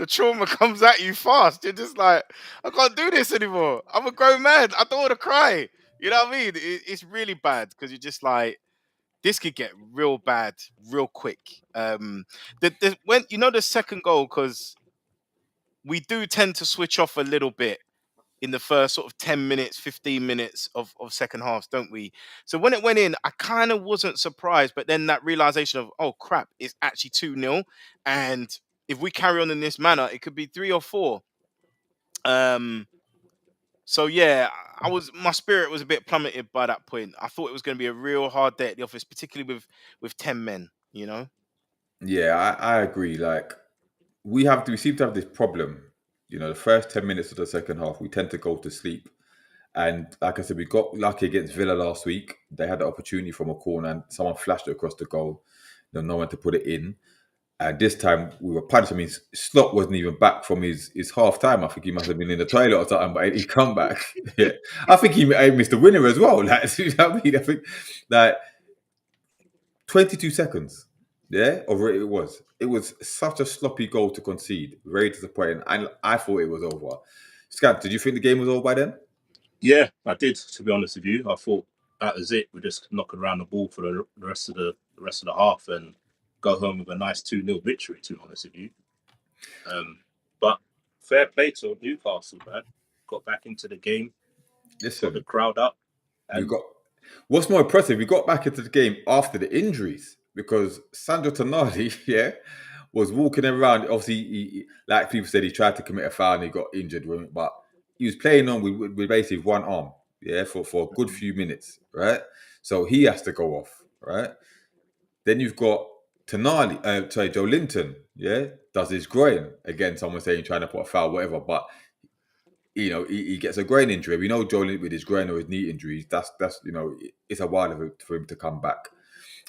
trauma comes at you fast. You're just like, I can't do this anymore. I'm a grown man. I don't want to cry. You know what I mean? It's really bad because you're just like, this could get real bad real quick. When the second goal, because we do tend to switch off a little bit in the first sort of 10 minutes, 15 minutes of second halves, don't we? So when it went in, I kind of wasn't surprised, but then that realization of, oh crap, it's actually 2-0. And if we carry on in this manner, it could be 3 or 4. So yeah, my spirit was a bit plummeted by that point. I thought it was going to be a real hard day at the office, particularly with 10 men, you know? Yeah, I agree. Like, we seem to have this problem. You know, the first 10 minutes of the second half, we tend to go to sleep. And like I said, we got lucky against Villa last week. They had the opportunity from a corner and someone flashed it across the goal. No one to put it in. And this time we were punished. I mean, Slot wasn't even back from his half time. I think he must have been in the toilet or something, but he come back. Yeah. I think he missed the winner as well. Like, you know what I mean? I think like 22 seconds. Yeah, or it was. It was such a sloppy goal to concede. Very disappointing. And I thought it was over. Scant, did you think the game was over by then? Yeah, I did. To be honest with you, I thought that was it. We're just knocking around the ball for the rest of the half and go home with a nice 2-0 victory. To be honest with you, but fair play to Newcastle, man. Got back into the game, got the crowd up. And what's more impressive, we got back into the game after the injuries because Sandro Tonali, was walking around. Obviously, he, like people said, he tried to commit a foul and he got injured, but he was playing on with basically one arm, for a good few minutes, right? So he has to go off, right? Then you've got Tonali, Joe Linton, does his groin. Again, someone saying trying to put a foul, whatever, but he gets a groin injury. We know Joe Linton with his groin or his knee injuries, that's it's a while for him to come back.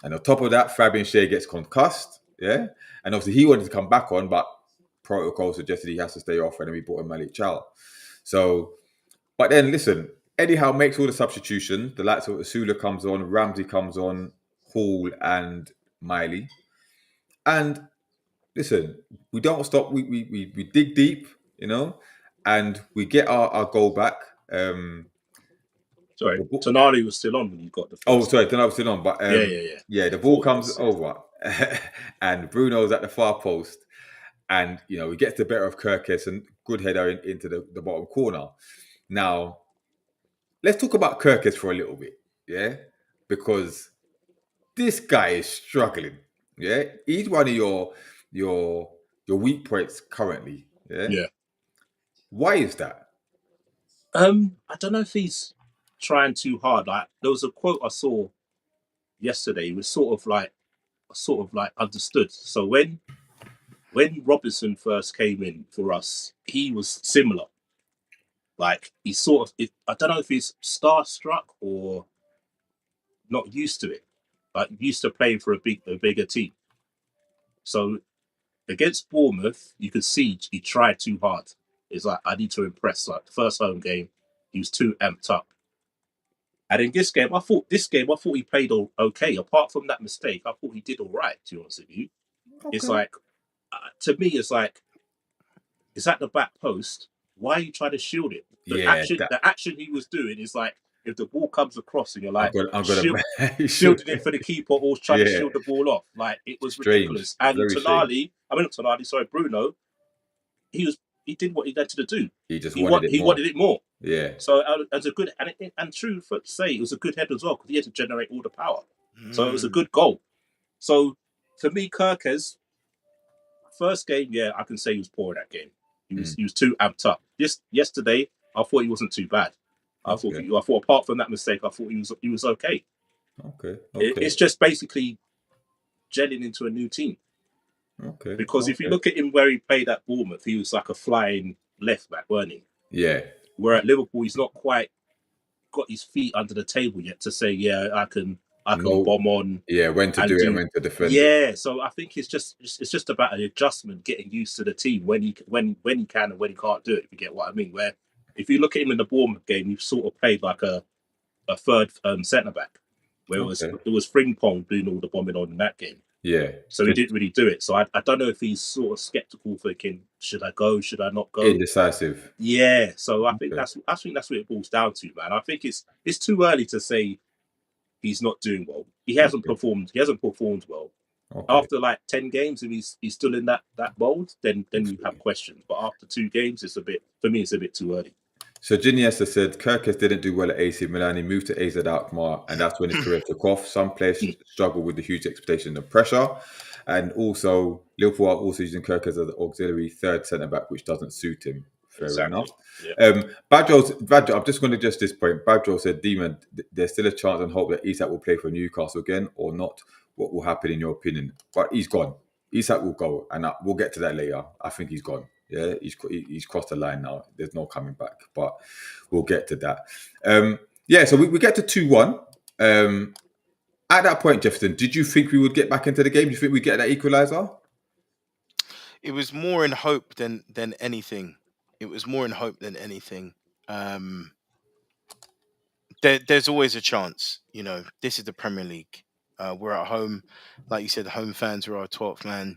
And on top of that, Fabian Schär gets concussed, and obviously he wanted to come back on, but protocol suggested he has to stay off, and then we brought in Malik Chow. So, but then listen, Eddie Howe makes all the substitutions. The likes of Asula comes on, Ramsey comes on, Hall and Miley. And listen, we don't stop. We dig deep, and we get our goal back. Sorry, Tonali was still on when you got the first. Tonali was still on, but yeah. The ball comes over, and Bruno's at the far post, and he gets the better of Kirkes and good header into the bottom corner. Now, let's talk about Kirkes for a little bit, because this guy is struggling. Yeah, he's one of your weak points currently. Yeah. Why is that? I don't know if he's trying too hard. Like, there was a quote I saw yesterday. It was sort of like understood. So when Robinson first came in for us, he was similar. Like, he sort of, I don't know if he's starstruck or not used to it. Like, used to playing for a bigger team. So against Bournemouth, you could see he tried too hard. It's like, I need to impress. Like, the first home game, he was too amped up. And in this game, I thought he played okay. Apart from that mistake, I thought he did all right, to be honest with you. Okay. It's like, to me, it's like, it's at the back post. why are you trying to shield it? The action he was doing is like, if the ball comes across and you're like, I'm gonna shielding it for the keeper or trying to shield the ball off. Like, it was ridiculous. And Bruno, he did what he had to do. He wanted it more. Yeah. So as a good, and true for to say, it was a good head as well, because he had to generate all the power. So it was a good goal. So for me, Kirkes, first game, I can say he was poor in that game. He was too amped up. Yesterday, I thought he wasn't too bad. I thought apart from that mistake, I thought he was okay. Okay. It's just basically gelling into a new team. Okay. Because if you look at him where he played at Bournemouth, he was like a flying left back, weren't he? Yeah. Where at Liverpool, he's not quite got his feet under the table yet to say, I can bomb on. Yeah, when to do it and when to defend. Yeah, so I think it's just about an adjustment, getting used to the team when he can and when he can't do it. If you get what I mean. Where if you look at him in the Bournemouth game, he sort of played like a third centre back, where it was Frimpong doing all the bombing on in that game. Yeah. So he didn't really do it. So I don't know if he's sort of skeptical, thinking, should I go? Should I not go? Indecisive. Yeah. So I think that's what it boils down to, man. I think it's too early to say he's not doing well. He hasn't performed. He hasn't performed well. Okay. After like 10 games, if he's still in that mold, then you have questions. But after 2 games, it's a bit too early. So Giniesta said Kirkes didn't do well at AC Milan. He moved to AZ Alkmaar, and that's when his career took off. Some players struggle with the huge expectation and pressure. And also, Liverpool are also using Kirkes as an auxiliary third centre-back, which doesn't suit him. Fair enough. Yeah. Badjo, I'm just going to just this point. Badjo said, Demon, there's still a chance and hope that Isak will play for Newcastle again or not. What will happen in your opinion? But he's gone. Isak will go, and we'll get to that later. I think he's gone. Yeah, he's crossed the line now. There's no coming back, but we'll get to that. So we get to 2-1. At that point, Jefferson, did you think we would get back into the game? Do you think we'd get that equaliser? It was more in hope than anything. There's always a chance. You know, this is the Premier League. We're at home. Like you said, home fans are our 12th man.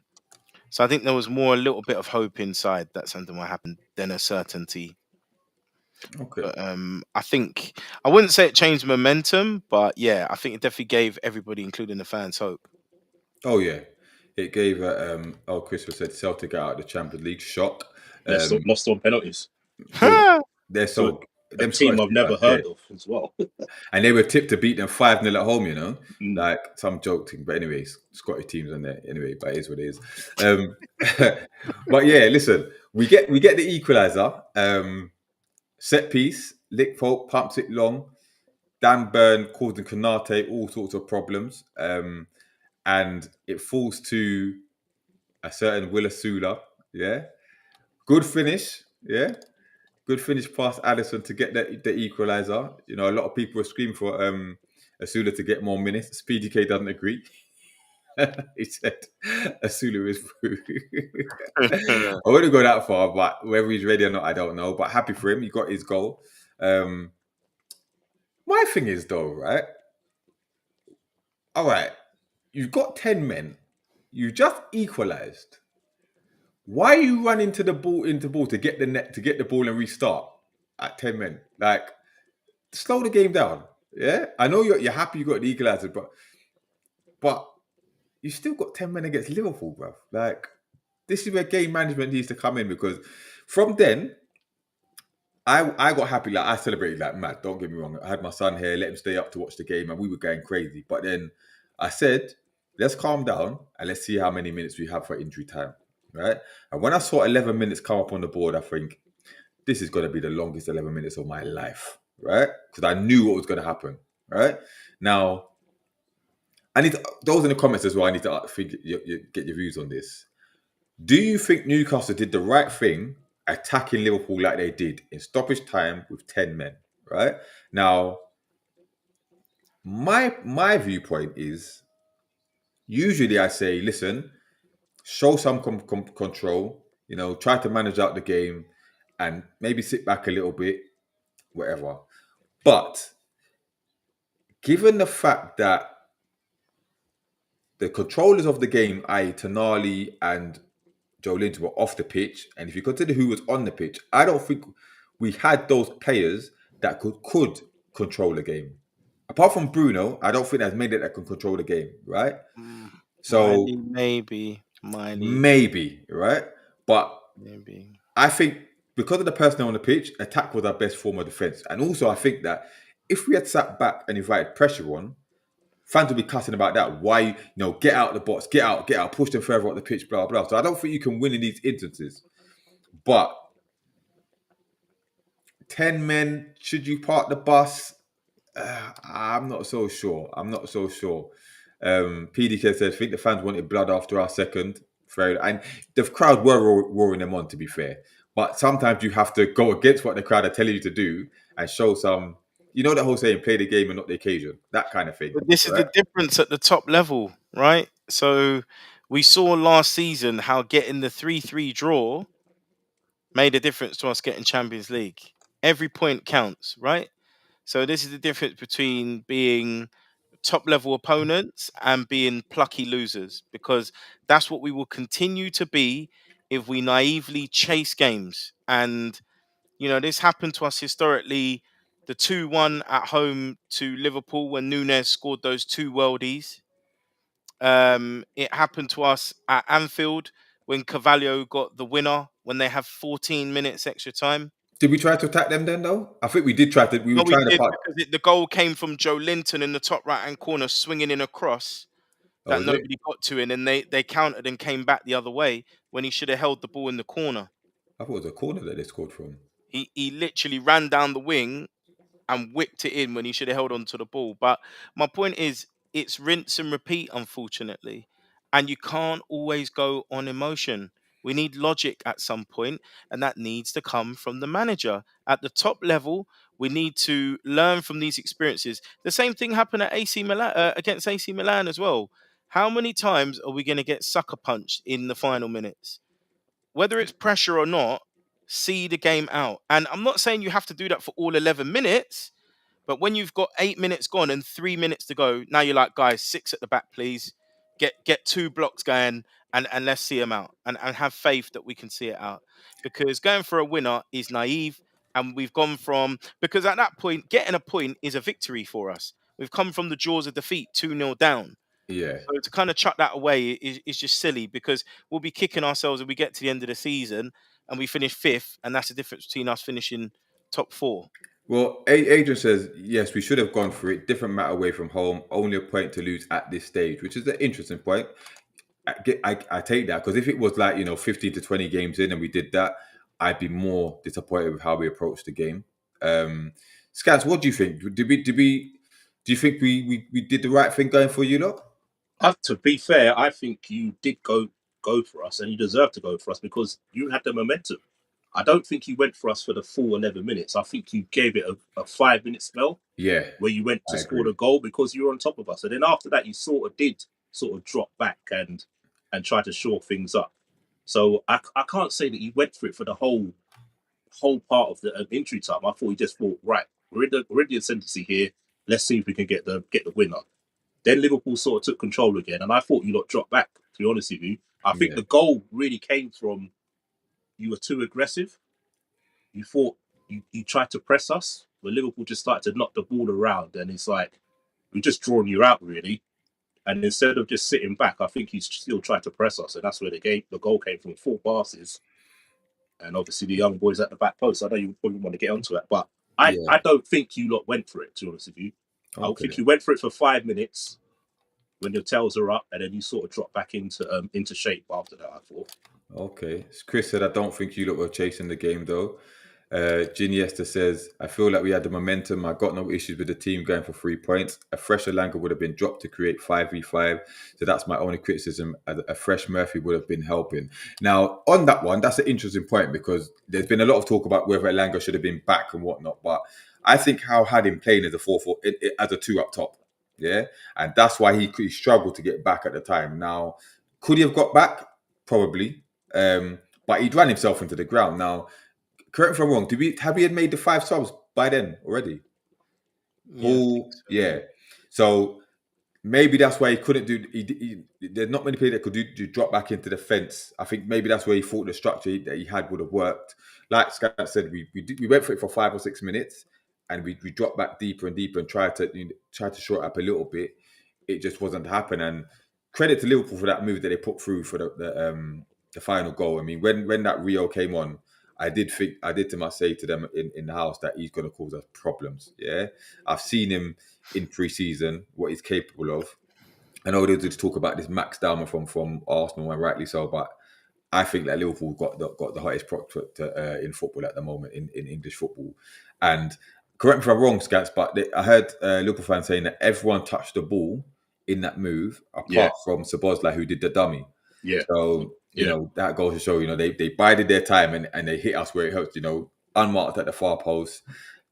So I think there was a little bit of hope inside that something will happen than a certainty. Okay. But I think, I wouldn't say it changed momentum, but yeah, I think it definitely gave everybody, including the fans, hope. Oh yeah, it gave. Christopher said Celtic out of the Champions League. Shock. Lost on penalties. They're so a team I've never heard of as well. And they were tipped to beat them 5-0 at home, you know, like some joke thing. But anyways, Scottish teams on there anyway. But it is what it is. But yeah, listen, we get the equaliser. Set piece, Lickfolk pumps it long. Dan Burn causing Konate all sorts of problems. And it falls to a certain Willasula. Yeah. Good finish. Yeah. Good finish past Addison to get the equaliser. You know, a lot of people were screaming for Asula to get more minutes. Speedy K doesn't agree. He said Asula is through. I wouldn't go that far, but whether he's ready or not, I don't know. But happy for him. He got his goal. My thing is, though, right? All right. You've got 10 men. You just equalised. Why are you running to the ball to get the net, to get the ball and restart at 10 men? Like, slow the game down. Yeah, I know you're happy you got the equaliser, but you still got 10 men against Liverpool, bruv. Like, this is where game management needs to come in, because from then, I got happy. Like, I celebrated like mad. Don't get me wrong. I had my son here, let him stay up to watch the game, and we were going crazy. But then I said, let's calm down and let's see how many minutes we have for injury time. Right? And when I saw 11 minutes come up on the board, I think this is going to be the longest 11 minutes of my life, right? Because I knew what was going to happen, right? Now, I need those in the comments as well. I need to get your views on this. Do you think Newcastle did the right thing attacking Liverpool like they did in stoppage time with 10 men, right? Now, my viewpoint is usually I say, listen, show some control, you know, try to manage out the game and maybe sit back a little bit, whatever. But given the fact that the controllers of the game, i.e. Tonali and Joe Linton were off the pitch, and if you consider who was on the pitch, I don't think we had those players that could control the game. Apart from Bruno, I don't think there's many that can control the game, right? So maybe, right? But maybe. I think because of the personnel on the pitch, attack was our best form of defense. And also, I think that if we had sat back and invited pressure on, fans would be cussing about that. Why, get out the box, get out, push them further up the pitch, blah, blah. So I don't think you can win in these instances. But 10 men, should you park the bus? I'm not so sure. PDK said, I think the fans wanted blood after our second. And the crowd were roaring them on, to be fair. But sometimes you have to go against what the crowd are telling you to do and show some, that whole saying, play the game and not the occasion. That kind of thing. But this is the difference at the top level, right? So we saw last season how getting the 3-3 draw made a difference to us getting Champions League. Every point counts, right? So this is the difference between being top level opponents and being plucky losers, because that's what we will continue to be if we naively chase games. And this happened to us historically. The 2-1 at home to Liverpool when Núñez scored those 2 worldies. It happened to us at Anfield when Carvalho got the winner when they have 14 minutes extra time. Did we try to attack them then, though? I think we did try to. We were trying to. Because the goal came from Joe Linton in the top right-hand corner, swinging in a cross that nobody got to, and then they countered and came back the other way when he should have held the ball in the corner. I thought it was a corner that they scored from. He literally ran down the wing and whipped it in when he should have held on to the ball. But my point is, it's rinse and repeat, unfortunately. And you can't always go on emotion. We need logic at some point, and that needs to come from the manager. At the top level, we need to learn from these experiences. The same thing happened at AC Milan against AC Milan as well. How many times are we going to get sucker punched in the final minutes? Whether it's pressure or not, see the game out. And I'm not saying you have to do that for all 11 minutes, but when you've got 8 minutes gone and 3 minutes to go, now you're like, guys, 6 at the back, please. Get 2 blocks going and let's see them out and have faith that we can see it out. Because going for a winner is naive. And we've gone from, because at that point, getting a point is a victory for us. We've come from the jaws of defeat, 2-0 down. Yeah. So to kind of chuck that away is just silly, because we'll be kicking ourselves if we get to the end of the season and we finish 5th. And that's the difference between us finishing top 4. Well, Adrian says, yes, we should have gone for it. Different matter away from home. Only a point to lose at this stage, which is an interesting point. I take that, because if it was like, 15 to 20 games in and we did that, I'd be more disappointed with how we approached the game. Scats, what do you think? Do you think we did the right thing going for you lot? To be fair, I think you did go for us, and you deserve to go for us because you had the momentum. I don't think you went for us for the full 11 minutes. I think you gave it a 5-minute spell. Yeah. Where you went to score the goal because you were on top of us. And then after that, you sort of drop back and try to shore things up. So I can't say that you went for it for the whole part of the injury time. I thought you just thought, right, we're in the ascendancy here. Let's see if we can get the winner. Then Liverpool sort of took control again, and I thought you lot dropped back, to be honest with you. I think the goal really came from you were too aggressive. You thought you tried to press us, but Liverpool just started to knock the ball around, and it's like, we're just drawing you out, really. And instead of just sitting back, I think he still tried to press us, and that's where the goal came from, 4 passes. And obviously the young boys at the back post. I know you probably want to get onto that, but I don't think you lot went for it, to be honest with you. Okay. I think you went for it for 5 minutes when your tails are up, and then you sort of drop back into shape after that, I thought. Okay. Chris said, I don't think you lot were chasing the game, though. Ginny Esther says, I feel like we had the momentum. I got no issues with the team going for 3 points. A fresher Langer would have been dropped to create 5v5. So that's my only criticism. A fresh Murphy would have been helping. Now, on that one, that's an interesting point, because there's been a lot of talk about whether Langer should have been back and whatnot. But I think Howe had him playing as a 4-4, as a 2 up top. Yeah. And that's why he struggled to get back at the time. Now, could he have got back? Probably. But he'd run himself into the ground. Now, correct me if I'm wrong. Have we had made the 5 subs by then already? Yeah. Yeah. So maybe that's why he couldn't do. There's not many players that could do drop back into the fence. I think maybe that's where he thought the structure that he had would have worked. Like Scott said, we went for it for 5 or 6 minutes, and we dropped back deeper and deeper and tried to short up a little bit. It just wasn't happening. And credit to Liverpool for that move that they put through for the final goal. I mean, when that Rio came on, I did say to them in the house that he's going to cause us problems. Yeah, I've seen him in pre-season, what he's capable of. I know they did talk about this Max Dowman from Arsenal, and rightly so, but I think that Liverpool got the hottest prospect in football at the moment in English football. And correct me if I'm wrong, Scats, but I heard Liverpool fans saying that everyone touched the ball in that move apart from Szoboszlai, who did the dummy. Yeah. So you know that goes to show they bided their time and they hit us where it hurts. Unmarked at the far post,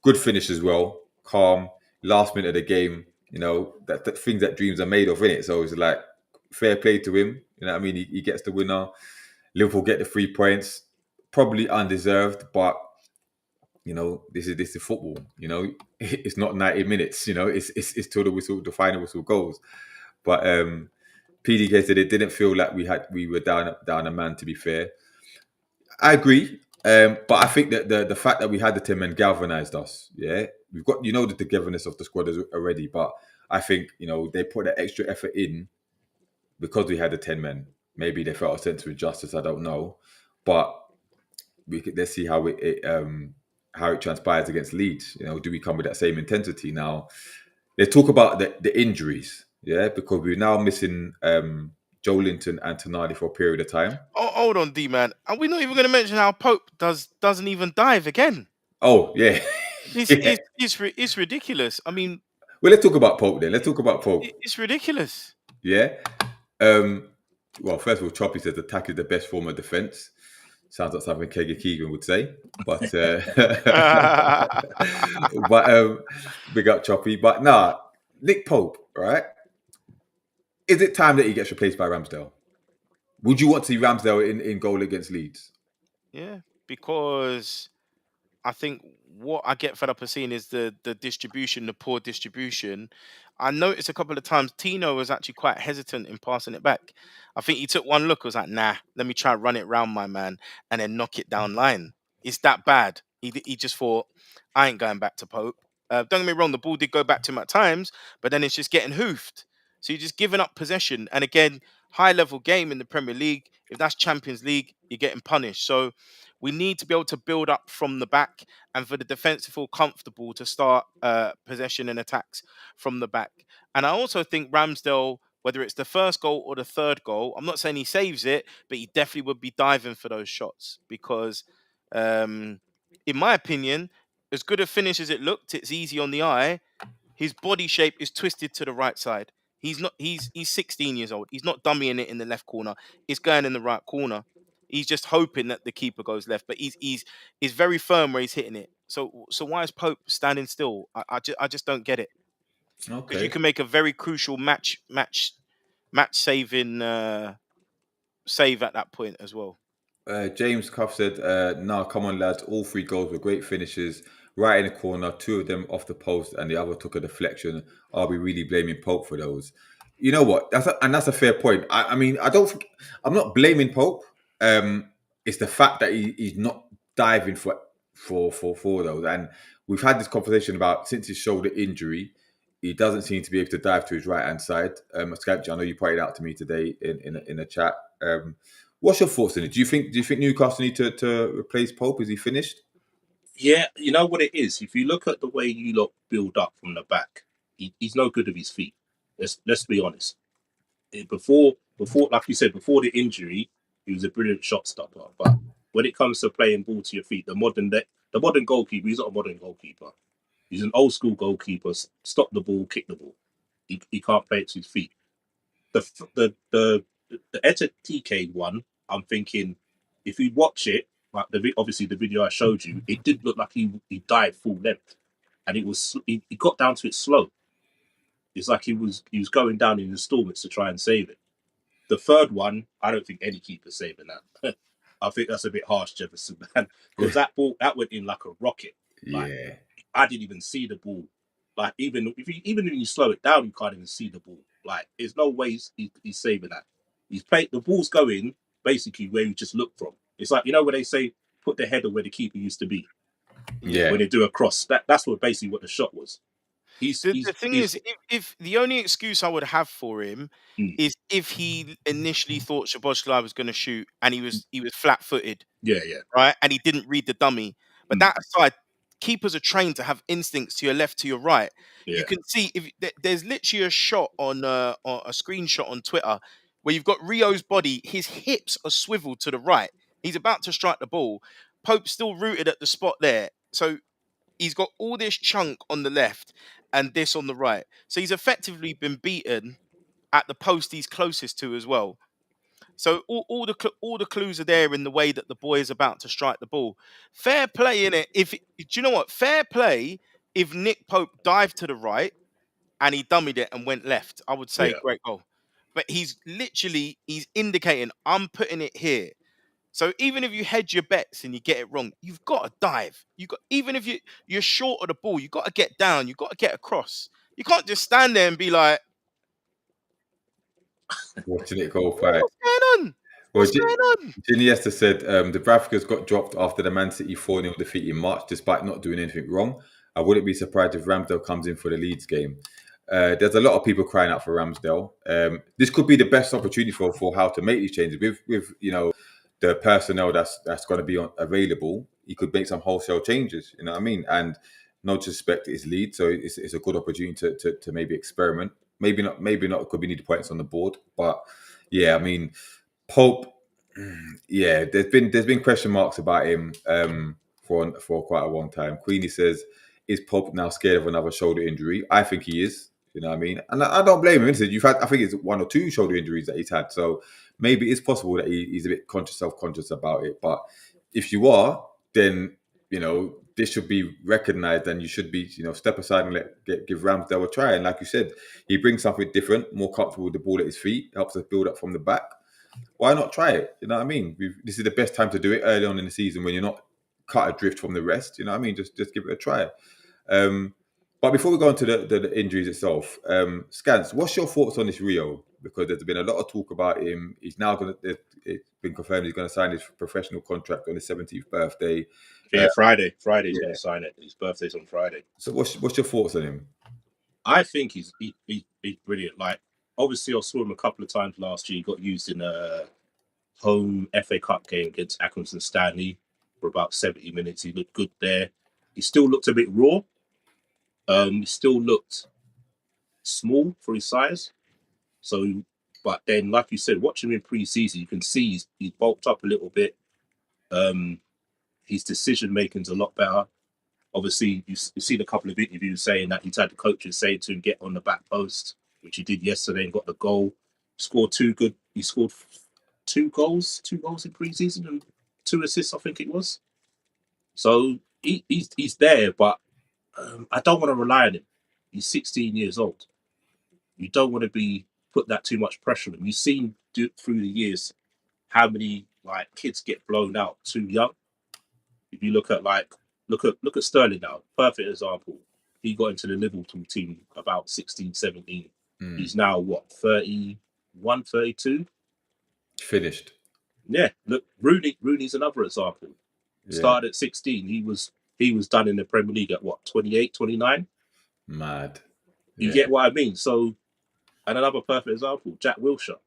good finish as well, calm. Last minute of the game, that things that dreams are made of, innit? So it's like fair play to him. You know what I mean? He gets the winner. Liverpool get the 3 points, probably undeserved, but this is football. It's not 90 minutes. It's till the final whistle goes. But PDK said it didn't feel like we were down a man. To be fair, I agree. But I think that the fact that we had the 10 men galvanized us. Yeah, we've got the togetherness of the squad already. But I think they put that extra effort in because we had the 10 men. Maybe they felt a sense of injustice. I don't know, but let's see how it transpires against Leeds. Do we come with that same intensity now? Let's talk about the injuries. Yeah, because we're now missing Joe Linton and Tonali for a period of time. Oh, hold on, D-man. Are we not even going to mention how Pope doesn't even dive again? Oh, yeah. It's ridiculous. I mean... Well, let's talk about Pope then. Let's talk about Pope. It's ridiculous. Yeah. Well, first of all, Choppy says attack is the best form of defence. Sounds like something Kega Keegan would say. But big up Choppy. But nah, Nick Pope, right? Is it time that he gets replaced by Ramsdale? Would you want to see Ramsdale in goal against Leeds? Yeah, because I think what I get fed up of seeing is the distribution, the poor distribution. I noticed a couple of times Tino was actually quite hesitant in passing it back. I think he took one look, was like, nah, let me try run it round my man and then knock it down line. It's that bad. He just thought, I ain't going back to Pope. Don't get me wrong, the ball did go back to him at times, but then it's just getting hoofed. So you're just giving up possession. And again, high-level game in the Premier League. If that's Champions League, you're getting punished. So we need to be able to build up from the back and for the defence to feel comfortable to start possession and attacks from the back. And I also think Ramsdale, whether it's the first goal or the third goal, I'm not saying he saves it, but he definitely would be diving for those shots because, in my opinion, as good a finish as it looked, it's easy on the eye. His body shape is twisted to the right side. He's 16 years old. He's not dummying it in the left corner. It's going in the right corner. He's just hoping that the keeper goes left, but he's very firm where he's hitting it. So why is Pope standing still? I just don't get it. Okay. Because you can make a very crucial match saving save at that point as well. James Cuff said, "Nah, come on, lads. All 3 goals were great finishes. Right in the corner, 2 of them off the post, and the other took a deflection. Are we really blaming Pope for those? You know what? That's a fair point. I mean, I'm not blaming Pope. It's the fact that he's not diving for those. And we've had this conversation about since his shoulder injury, he doesn't seem to be able to dive to his right hand side. Skype, I know you pointed out to me today in a chat. What's your thoughts on it? Do you think Newcastle need to replace Pope? Is he finished? Yeah, you know what it is. If you look at the way you lot build up from the back, he's no good with his feet. Let's be honest. Before, like you said, before the injury, he was a brilliant shot stopper. But when it comes to playing ball to your feet, the modern goalkeeper, he's not a modern goalkeeper. He's an old school goalkeeper. Stop the ball, kick the ball. He can't play it to his feet. The Etta TK one, I'm thinking, if you watch it, like obviously the video I showed you, it did look like he died full length, and he got down to it slow. It's like he was going down in installments to try and save it. The third one, I don't think any keeper's saving that. I think that's a bit harsh, Jefferson, man, because that went in like a rocket. Like, Yeah, I didn't even see the ball. Like even when you slow it down, you can't even see the ball. Like, there's no way he's saving that. He's played the ball's going basically where you just look from. It's like, you know, where they say put the header where the keeper used to be. Yeah. When they do a cross, that's what basically what the shot was. The thing is, if the only excuse I would have for him is if he initially thought Szoboszlai was going to shoot and he was flat-footed, yeah, right, and he didn't read the dummy. But that aside, keepers are trained to have instincts to your left, to your right. Yeah. You can see if there's literally a shot on a screenshot on Twitter where you've got Rio's body, his hips are swiveled to the right. He's about to strike the ball. Pope's still rooted at the spot there, so he's got all this chunk on the left and this on the right. So he's effectively been beaten at the post he's closest to as well. So all the clues are there in the way that the boy is about to strike the ball. Fair play in it. Do you know what? Fair play if Nick Pope dived to the right and he dummied it and went left. I would say great goal. But he's indicating I'm putting it here. So even if you hedge your bets and you get it wrong, you've got to dive. Even if you're short of the ball, you've got to get down. You've got to get across. You can't just stand there and be like, watching it go fight. What's going on? What's going on? Iniesta said the Bravkas got dropped after the Man City 4-0 defeat in March, despite not doing anything wrong. I wouldn't be surprised if Ramsdale comes in for the Leeds game. There's a lot of people crying out for Ramsdale. This could be the best opportunity for how to make these changes with the personnel that's going to be available. He could make some wholesale changes. You know what I mean? And no disrespect, it's Leeds, so it's a good opportunity to maybe experiment. Maybe not. It could be need points on the board, but yeah, I mean, Pope. Yeah, there's been question marks about him for quite a long time. Queenie says, "Is Pope now scared of another shoulder injury?" I think he is. You know what I mean? And I don't blame him. I think it's 1 or 2 shoulder injuries that he's had. So maybe it's possible that he's a bit self-conscious about it. But if you are, then this should be recognised, and you should be step aside and give Ramsdale a try. And like you said, he brings something different, more comfortable with the ball at his feet, helps us build up from the back. Why not try it? You know what I mean? This is the best time to do it early on in the season when you're not cut adrift from the rest. You know what I mean? Just give it a try. But before we go on to the injuries itself, Scans, what's your thoughts on this Rio? Because there's been a lot of talk about him. He's now it's been confirmed he's going to sign his professional contract on his 17th birthday. Yeah, Friday. Friday's going to sign it. His birthday's on Friday. So what's your thoughts on him? I think he's brilliant. Like, obviously, I saw him a couple of times last year. He got used in a home FA Cup game against Accrington Stanley for about 70 minutes. He looked good there. He still looked a bit raw. He still looked small for his size. So, but then, like you said, watching him in pre-season, you can see he's bulked up a little bit. His decision making's a lot better. Obviously, you've seen a couple of interviews saying that he's had the coaches saying to him, get on the back post, which he did yesterday and got the goal. He scored 2 goals in pre-season and 2 assists, I think it was. So he's there, but I don't want to rely on him. He's 16 years old. You don't want to put that too much pressure on him. You've seen through the years how many kids get blown out too young. If you look at Sterling now, perfect example. He got into the Liverpool team about 16, 17. He's now what, 31, 32? Finished. Yeah, look, Rooney's another example. Yeah. Started at 16. He was done in the Premier League at what, 28, 29? Mad. You get what I mean? So, and another perfect example, Jack Wilshere.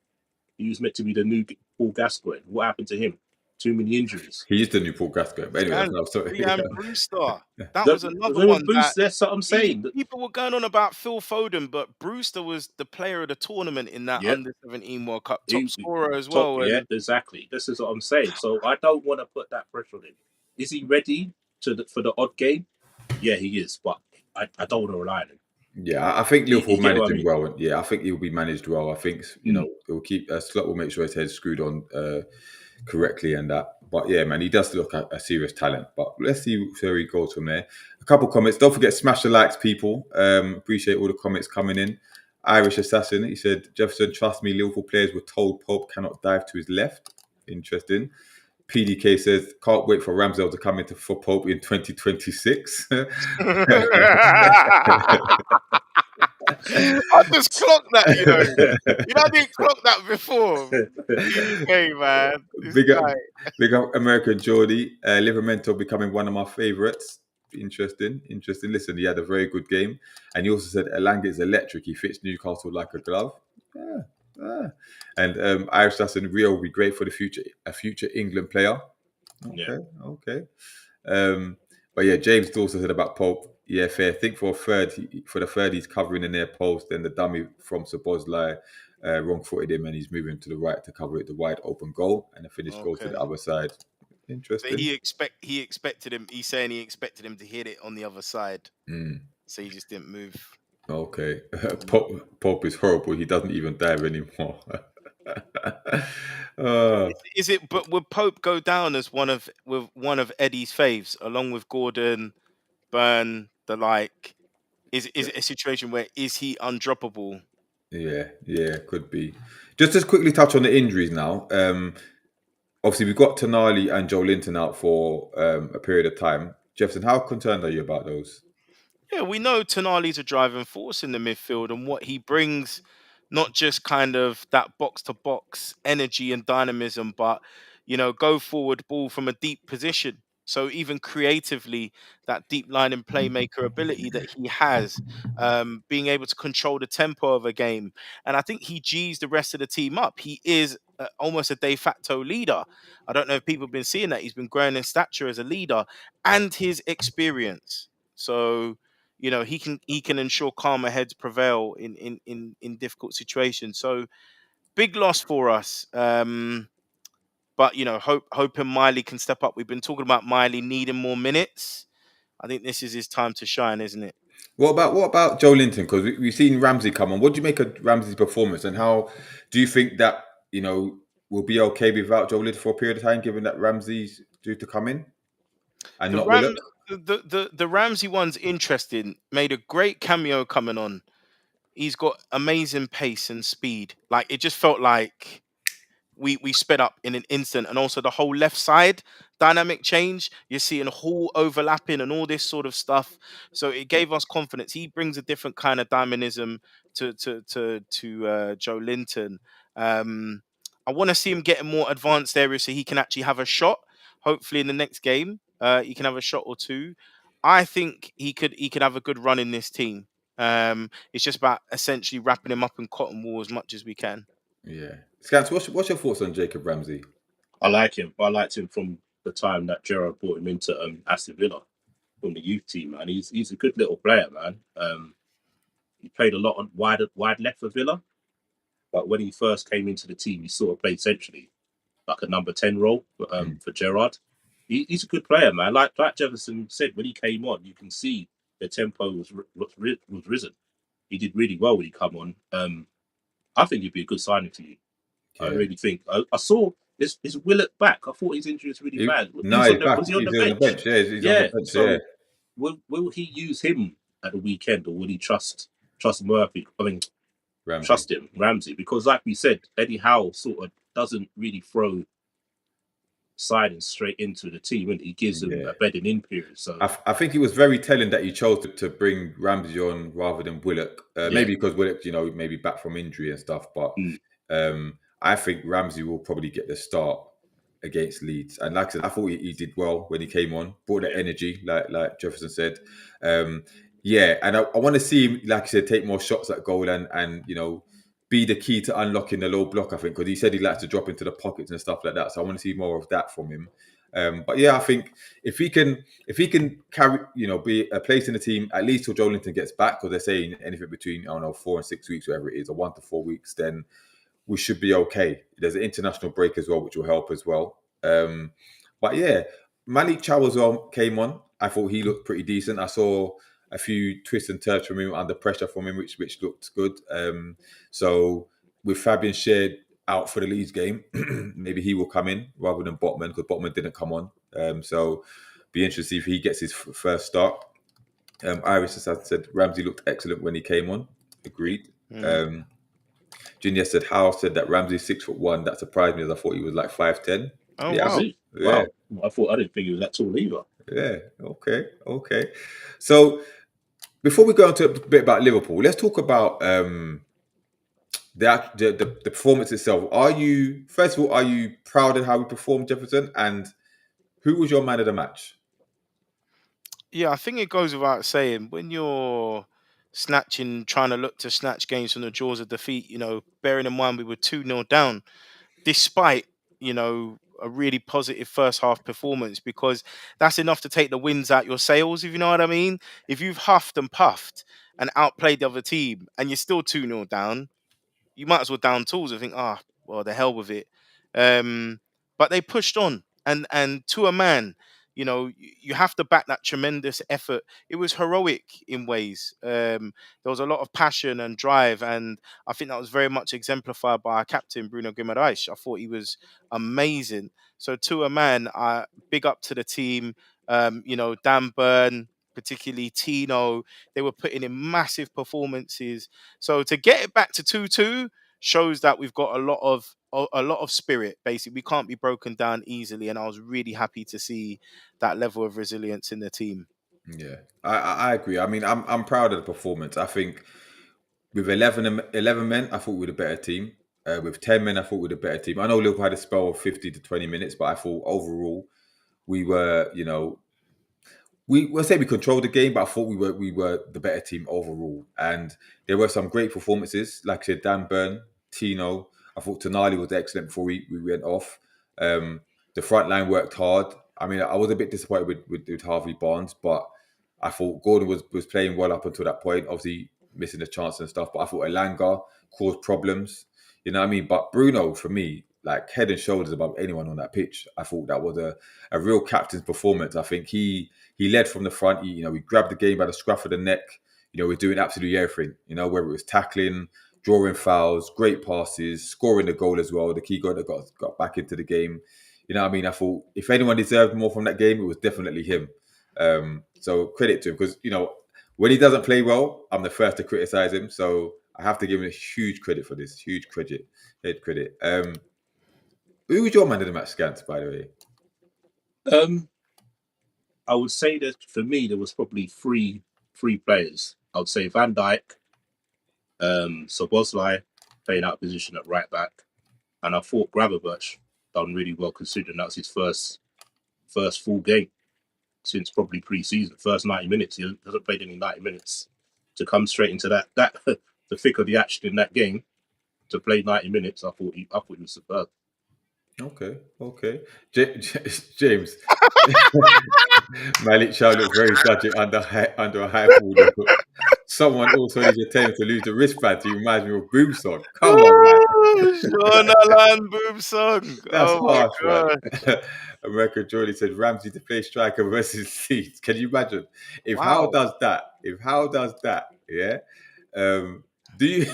He was meant to be the new Paul Gascoigne. What happened to him? Too many injuries. He is the new Paul Gascoigne. But anyway, no, sorry. Brewster. That was another one. That's what I'm saying. People were going on about Phil Foden, but Brewster was the player of the tournament in that Under-17 World Cup. Top scorer as well. Yeah, exactly. This is what I'm saying. So I don't want to put that pressure on him. Is he ready for the odd game? Yeah, he is. But I don't want to rely on him. Yeah, I think Liverpool managed him well. Yeah, I think he'll be managed well. I think he'll keep Slot will make sure his head's screwed on correctly and that. But yeah, man, he does look a serious talent. But let's see where he goes from there. A couple comments. Don't forget, smash the likes, people. Appreciate all the comments coming in. Irish Assassin, he said, Jefferson, trust me, Liverpool players were told Pope cannot dive to his left. Interesting. PDK says, can't wait for Ramsdale to come into for Pope in 2026. I just clocked that, you know. I didn't clock that before. Okay, man. This Big up, guy. big up American Geordie. Livermento becoming one of my favourites. Interesting. Listen, he had a very good game. And he also said Elanga is electric. He fits Newcastle like a glove. Yeah. And Irish Dustin Rio will be great for the future. A future England player. Okay. But yeah, James also said about Pope. Yeah, fair. I think for the third, he's covering in their post. Then the dummy from Szoboszlai wrong-footed him, and he's moving to the right to cover it, the wide open goal, and the finish goal to the other side. Interesting. But he expected him. He's saying he expected him to hit it on the other side, so he just didn't move. Okay, Pope is horrible. He doesn't even dive anymore. Is it? But would Pope go down as one of Eddie's faves, along with Gordon, Byrne, the like? Is it a situation where is he undroppable? Yeah, could be. Just to quickly touch on the injuries now. Obviously, we've got Tonali and Joe Linton out for a period of time. Jefferson, how concerned are you about those? Yeah, we know Tonali's a driving force in the midfield, and what he brings, not just kind of that box to box energy and dynamism, but go forward ball from a deep position. So even creatively, that deep line and playmaker ability that he has, being able to control the tempo of a game, and I think he G's the rest of the team up. He is almost a de facto leader. I don't know if people have been seeing that. He's been growing in stature as a leader and his experience. So he can ensure calmer heads prevail in difficult situations. So big loss for us. But hoping Miley can step up. We've been talking about Miley needing more minutes. I think this is his time to shine, isn't it? What about Joe Linton? Because we've seen Ramsey come on. What do you make of Ramsey's performance, and how do you think that will be okay without Joe Linton for a period of time, given that Ramsey's due to come in and not Willock? The Ramsey one's interesting. Made a great cameo coming on. He's got amazing pace and speed. Like it just felt like we sped up in an instant, and also the whole left side dynamic change. You're seeing Hall overlapping and all this sort of stuff. So it gave us confidence. He brings a different kind of dynamism to Joe Linton. I want to see him getting more advanced areas so he can actually have a shot. Hopefully in the next game, he can have a shot or two. I think he could have a good run in this team. It's just about essentially wrapping him up in cotton wool as much as we can. Yeah. Scans, what's your thoughts on Jacob Ramsey? I like him. I liked him from the time that Gerrard brought him into Aston Villa from the youth team, man. He's a good little player, man. He played a lot on wide left for Villa, but when he first came into the team, he sort of played centrally, like a number 10 role for Gerrard. He's a good player, man. Like Jefferson said, when he came on, you can see the tempo was risen. He did really well when he come on. I think he'd be a good signing for you. Yeah. I really think. I saw is Willock back. I thought his injury was really bad. No, he's back. Was he on the bench? Yeah, he's on the bench. So will he use him at the weekend, or will he trust Murphy? I mean, Ramsey. Trust him, Ramsey, because like we said, Eddie Howe sort of doesn't really throw siding straight into the team, and he gives them a bedding in period. So I think it was very telling that he chose to bring Ramsey on rather than Willock. Maybe because Willock, maybe back from injury and stuff. But I think Ramsey will probably get the start against Leeds. And like I said, I thought he did well when he came on, brought the energy, like Jefferson said. And I want to see him, like I said, take more shots at goal and be the key to unlocking the low block, I think, because he said he likes to drop into the pockets and stuff like that. So I want to see more of that from him. But yeah, I think if he can carry, be a place in the team at least till Joe Linton gets back, because they're saying anything between 4 and 6 weeks, whatever it is, or 1 to 4 weeks, then we should be okay. There's an international break as well, which will help as well. But yeah, Malik Chow as well came on. I thought he looked pretty decent. I saw a few twists and turns from him under pressure from him, which looked good. So with Fabian Shared out for the Leeds game, maybe he will come in rather than Botman, because Botman didn't come on. So be interested to see if he gets his first start. Iris, as I said, Ramsey looked excellent when he came on. Agreed. Junior said, Howe said that Ramsey's 6'1". That surprised me, as I thought he was like 5'10". Oh, yeah, wow. Yeah. Wow. I didn't think he was that tall either. Yeah. Okay. So Before we go into a bit about Liverpool, let's talk about the performance itself. Are you, first of all, are you proud of how we performed, Jefferson? And who was your man of the match? Yeah, I think it goes without saying when you're trying to look to snatch games from the jaws of defeat. Bearing in mind we were 2-0 down, despite a really positive first half performance, because that's enough to take the winds out your sails, if you know what I mean. If you've huffed and puffed and outplayed the other team and you're still 2-0 down, you might as well down tools and think, well, the hell with it. But they pushed on, and to a man, you have to back that tremendous effort. It was heroic in ways. There was a lot of passion and drive, and I think that was very much exemplified by our captain Bruno Guimaraes. I thought he was amazing. So to a man, big up to the team. Dan Burn, particularly Tino, they were putting in massive performances. So to get it back to 2-2 shows that we've got a lot of spirit. Basically, we can't be broken down easily, and I was really happy to see that level of resilience in the team. Yeah, I agree. I mean, I'm proud of the performance. I think with 11 men, I thought we were a better team. With 10 men, I thought we were a better team. I know Liverpool had a spell of 50 to 20 minutes, but I thought overall we were, we'll say we controlled the game, but I thought we were the better team overall. And there were some great performances, like I said, Dan Burn, Tino. I thought Tonali was excellent before we went off. The front line worked hard. I mean, I was a bit disappointed with Harvey Barnes, but I thought Gordon was playing well up until that point. Obviously, missing the chance and stuff, but I thought Elanga caused problems. You know what I mean? But Bruno, for me, like head and shoulders above anyone on that pitch. I thought that was a real captain's performance. I think he led from the front. He grabbed the game by the scruff of the neck. We're doing absolutely everything. Whether it was tackling, drawing fouls, great passes, scoring the goal as well. The key goal that got back into the game. You know what I mean? I thought if anyone deserved more from that game, it was definitely him. So credit to him because when he doesn't play well, I'm the first to criticize him. So I have to give him a huge credit for this. Huge credit, head credit. Who was your man of the match, Scant? By the way. I would say that for me there was probably three players. I would say Van Dijk, Szoboszlai playing out of position at right back, and I thought Gravenberch done really well considering that was his first full game since probably pre-season. First 90 minutes, he hasn't played any 90 minutes. To come straight into that the thick of the action in that game, to play 90 minutes, I thought he was superb. Okay. James, Malik Chow looked very dodgy under a high ball. Someone also needs to tell him to lose the wristband. He reminds me of Boom Song. Come on, man. Sean Alan Boom Song. That's Oh my harsh, god. man. America Jordy said Ramsey to play striker versus Leeds. Can you imagine? If Howe Wow. does that, yeah. Do you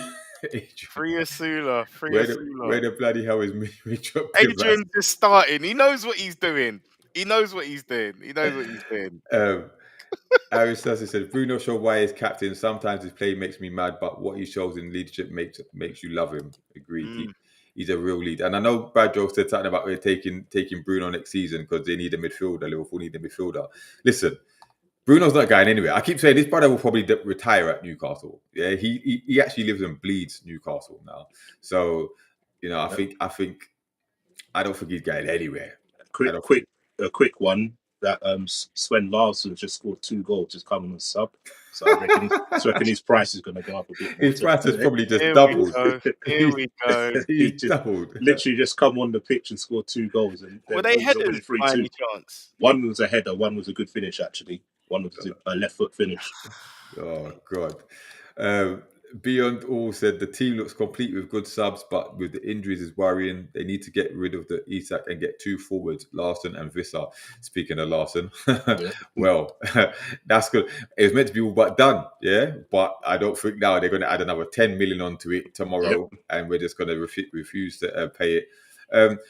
Free Asula. where the bloody hell is Mitchell? Adrian just starting. He knows what he's doing. Aaron Sussy said Bruno showed why he's captain. Sometimes his play makes me mad, but what he shows in leadership makes you love him. Agreed. He's a real leader. And I know Brad Joe said something about taking Bruno next season because they need a midfielder. Liverpool need a midfielder. Listen, Bruno's not going anywhere. I keep saying this brother will probably retire at Newcastle. Yeah, he actually lives and bleeds Newcastle now. So, I think I don't think he's going anywhere. A quick one that Sven Larsson just scored 2 goals, just coming on sub. So I reckon his price is going to go up a bit more. His price has probably just doubled. Here we go. He's doubled. Literally just come on the pitch and scored 2 goals. And were they headers by any chance? One was a header, one was a good finish actually. One was a left foot finish. Oh God. Beyond all said the team looks complete with good subs, but with the injuries is worrying. They need to get rid of the Isak and get 2 forwards, Larson and Visser. Speaking of Larson, well, that's good. It was meant to be all but done, yeah. But I don't think now they're going to add another 10 million onto it tomorrow, and we're just going to refuse to pay it.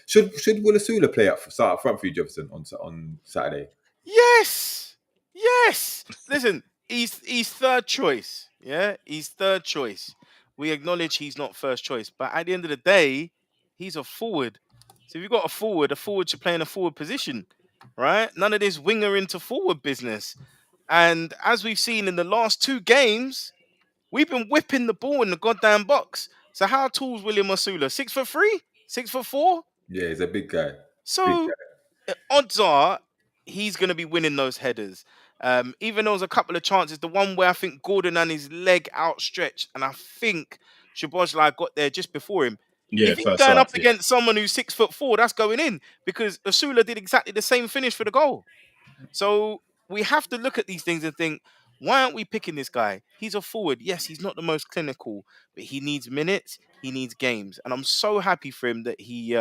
Should Will Asula play start up front for you, Jefferson, on Saturday? Yes. Listen, he's third choice. Yeah, he's third choice. We acknowledge he's not first choice, but at the end of the day, he's a forward. So if you've got a forward should play in a forward position, right? None of this winger into forward business. And as we've seen in the last 2 games, we've been whipping the ball in the goddamn box. So how tall's William Osula? 6'3", 6'4". Yeah, he's a big guy. Big So odds are he's going to be winning those headers. Even though there's a couple of chances, the one where I think Gordon and his leg outstretched, and I think Szoboszlai got there just before him. Yeah, If he's first going half, up against someone who's 6'4", that's going in, because Osula did exactly the same finish for the goal. So we have to look at these things and think, why aren't we picking this guy? He's a forward. Yes, he's not the most clinical, but he needs minutes. He needs games, and I'm so happy for him that he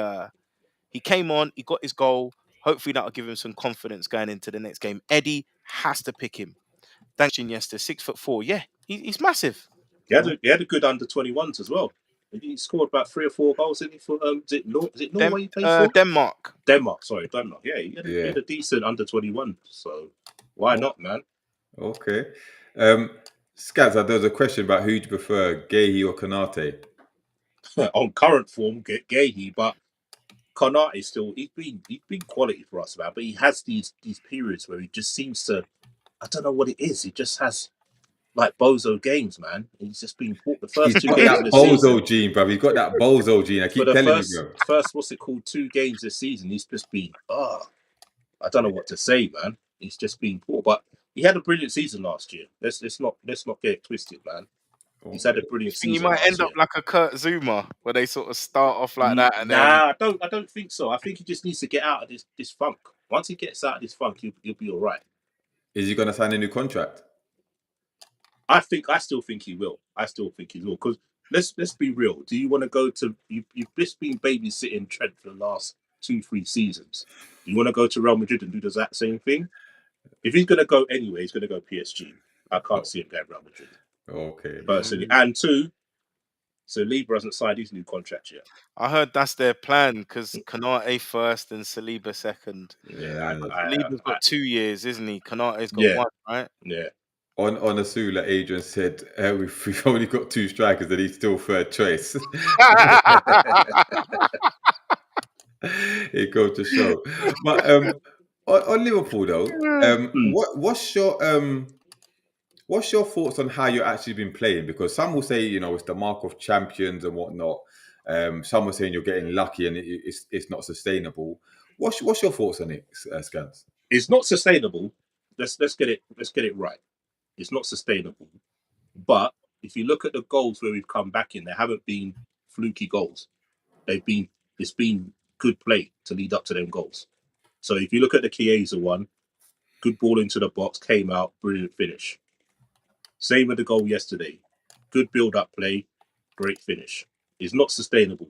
came on. He got his goal. Hopefully that'll give him some confidence going into the next game. Eddie has to pick him. Thanks, Iniesta, 6'4". Yeah, he's massive. He had a good under-21s as well. He scored about 3 or 4 goals, didn't he? For is it Norway he played for? Denmark. Denmark. Yeah, he had a decent under-21. So why not, man? Okay. Scaz, there was a question about who do you prefer, Guéhi or Konate? On current form, Guéhi, but Konate still he's been quality for us, man. But he has these periods where he just seems to, I don't know what it is. He just has like bozo games, man. He's just been the first He's 2 got games that of the bozo season. gene, bro. He's got that bozo gene. I keep telling you, bro. First, what's it called? 2 games this season. He's just been, I don't know what to say, man. He's just been poor, but he had a brilliant season last year. Let's not get it twisted, man. He's had a brilliant season. You might end up like a Kurt Zuma, where they sort of start off like that, and I don't think so. I think he just needs to get out of this funk. Once he gets out of this funk, he'll be all right. Is he going to sign a new contract? I still think he will. Because let's be real. Do you want to go to? You've just been babysitting Trent for the last 2-3 seasons. Do you want to go to Real Madrid and do the exact same thing? If he's going to go anyway, he's going to go PSG. I can't see him going Real Madrid. Okay. Personally, and 2, so Saliba hasn't signed his new contract yet. I heard that's their plan, because Konate first and Saliba second. Yeah, Saliba's got 2 years, isn't he? Konate's got 1, right? Yeah. On Osula, Adrian said we've only got 2 strikers, and he's still third choice. It goes to show. But on Liverpool though, what's your thoughts on how you've actually been playing? Because some will say, it's the mark of champions and whatnot. Some are saying you're getting lucky and it's not sustainable. What's your thoughts on it, Scans? It's not sustainable. Let's get it right. It's not sustainable. But if you look at the goals where we've come back in, there haven't been fluky goals. It's been good play to lead up to them goals. So if you look at the Chiesa one, good ball into the box, came out, brilliant finish. Same with the goal yesterday. Good build-up play, great finish. It's not sustainable.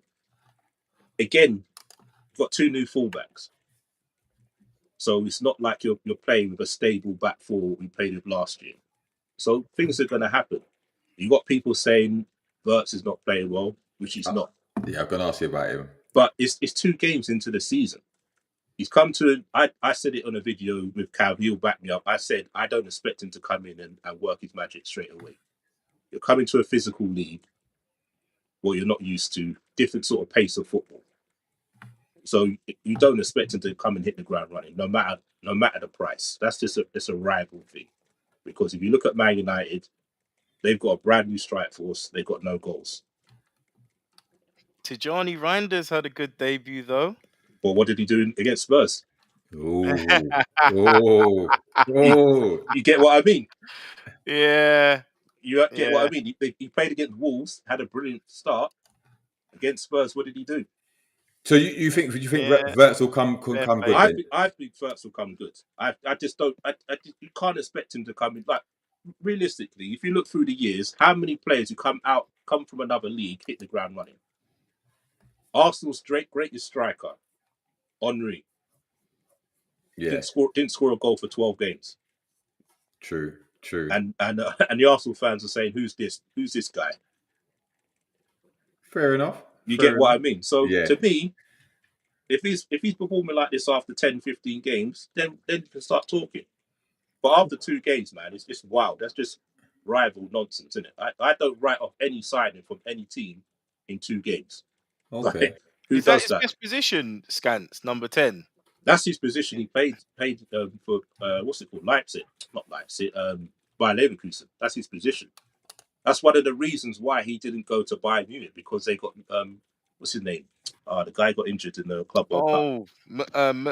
Again, we've got 2 new fullbacks. So it's not like you're playing with a stable back 4 we played with last year. So things are going to happen. You got people saying Wirtz is not playing well, which he's not. Yeah, I'm going to ask you about him. But it's 2 games into the season. He's come to, I said it on a video with Cal, he'll back me up. I said, I don't expect him to come in and work his magic straight away. You're coming to a physical league, what you're not used to, different sort of pace of football. So you don't expect him to come and hit the ground running, no matter the price. That's just a rival thing. Because if you look at Man United, they've got a brand new strike force. They've got no goals. Tijani Reinders had a good debut, though. But what did he do against Spurs? Oh. You get what I mean? Yeah. You get what I mean? He played against Wolves, had a brilliant start. Against Spurs, what did he do? So you think Wirtz will come good? I think Wirtz will come good. I just don't. You can't expect him to come in. Like realistically, if you look through the years, how many players who come from another league hit the ground running? Arsenal's greatest striker, Henry. Yeah. Didn't score a goal for 12 games. True. And the Arsenal fans are saying, "Who's this guy?" Fair enough. You get what I mean? So to me, if he's performing like this after 10, 15 games, then you can start talking. But after 2 games, man, it's just wild. That's just rival nonsense, isn't it? I don't write off any signing from any team in 2 games. Okay. Like, who Is does that his that? best position, Scans, number 10? That's his position. He played for what's it called? Leipzig, not Leipzig. Bayer Leverkusen. That's his position. That's one of the reasons why he didn't go to Bayern Munich, because they got what's his name? The guy got injured in the Club World Cup. Oh,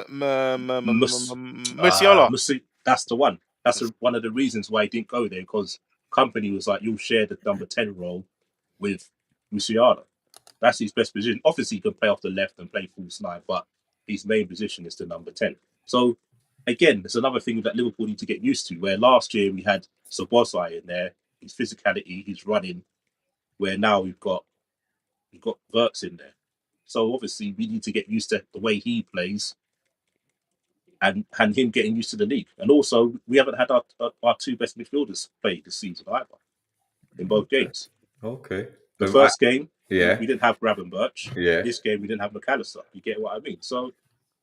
Musiala. That's the one. That's one of the reasons why he didn't go there, because company was like, you'll share the number 10 role with Musiala. That's his best position. Obviously, he can play off the left and play false nine, but his main position is the number 10. So, again, there's another thing that Liverpool need to get used to, where last year we had Szoboszlai in there, his physicality, his running, where now we've got Wirtz in there. So, obviously, we need to get used to the way he plays and him getting used to the league. And also, we haven't had our two best midfielders play this season either, in both games. Okay. The first game, we didn't have Gravenberch. Yeah. This game, we didn't have McAllister. You get what I mean? So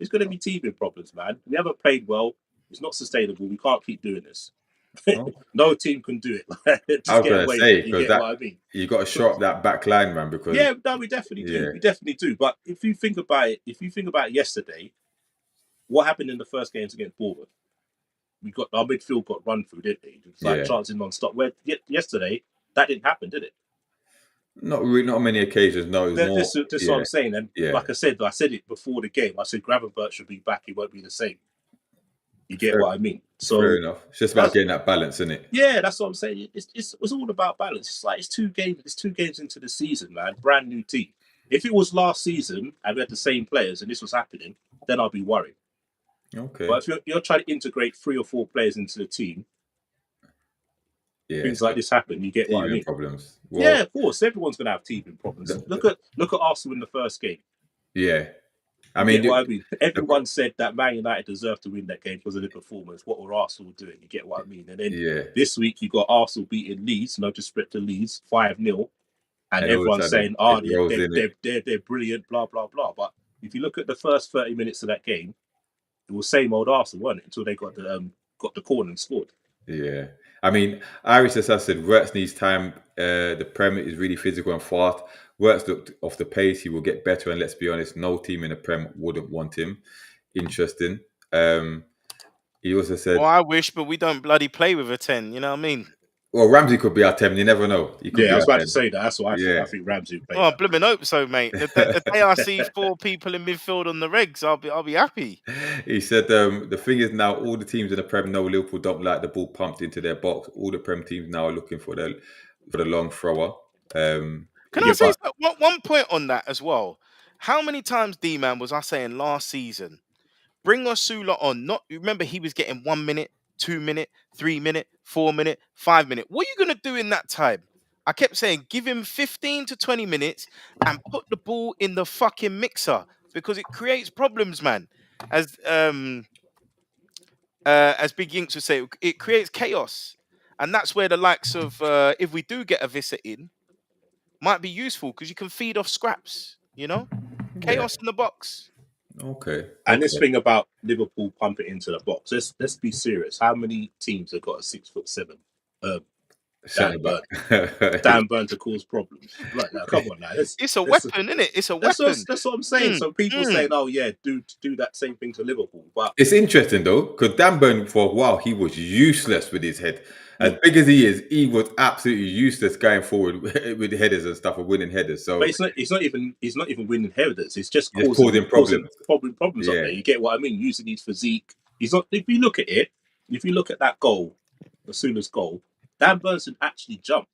it's going to be teething problems, man. We haven't played well. It's not sustainable. We can't keep doing this. Oh. No team can do it. I was going to say, you get what I mean? You got to shore up that back line, man. Because we definitely do. We definitely do. But if you think about it, yesterday, what happened in the first games against Bournemouth? Our midfield got run through, didn't they? It's like chancing non-stop. Where yesterday that didn't happen, did it? Not really, not many occasions. No, this is what I'm saying. And like I said it before the game. I said Gravenberch should be back. He won't be the same. You get what I mean? So fair enough. It's just about getting that balance, isn't it? Yeah, that's what I'm saying. It's all about balance. It's like it's two games into the season, man. Brand new team. If it was last season and we had the same players and this was happening, then I'll be worried. Okay. But if you're trying to integrate 3 or 4 players into the team, things like this happen. You get what I mean? Problems. Well, yeah, of course. Everyone's going to have teething problems. Look at Arsenal in the first game. Yeah. I mean, everyone said that Man United deserved to win that game because of the performance. What were Arsenal doing? You get what I mean? And then this week you got Arsenal beating Leeds, no disrespect to Leeds, 5-0, and everyone's saying, they're brilliant, blah blah blah. But if you look at the first 30 minutes of that game, it was same old Arsenal, wasn't it? Until they got the corner and scored. Yeah. I mean, Iris, as I said, Wirtz needs time. The Prem is really physical and fast. Wirtz looked off the pace. He will get better. And let's be honest, no team in the Prem wouldn't want him. Interesting. He also said... Well, I wish, but we don't bloody play with a 10. You know what I mean? Well, Ramsey could be our 10. You never know. I was about to say that. That's what I think. I think Ramsey would play. Oh, blooming hope so, mate. The day I see 4 people in midfield on the regs, I'll be happy. He said the thing is now all the teams in the Prem know Liverpool don't like the ball pumped into their box. All the Prem teams now are looking for the long thrower. Can I say one point on that as well? How many times, D-Man, was I saying last season, bring Osula on? Not remember he was getting 1 minute, 2 minute, 3 minute, 4 minute, 5 minute. What are you going to do in that time? I kept saying, give him 15 to 20 minutes and put the ball in the fucking mixer because it creates problems, man. As Big Yinks would say, it creates chaos. And that's where the likes of, if we do get a Visa in, might be useful because you can feed off scraps, you know? Chaos in the box. Okay. And this thing about Liverpool pumping into the box, let's be serious. How many teams have got a 6'7" Dan Burn to cause problems? Like, now, come on now. It's a weapon, isn't it? It's a weapon. That's what I'm saying. So people saying, "Oh yeah, do that same thing to Liverpool." But it's interesting though, because Dan Burn for a while he was useless with his head. As big as he is, he was absolutely useless going forward with headers and stuff, or winning headers. So, but he's not even winning headers. It's just causing problems up there. You get what I mean? Using his physique. He's not. If you look at it, if you look at that goal, Osula's goal, Dan Burnson actually jumped.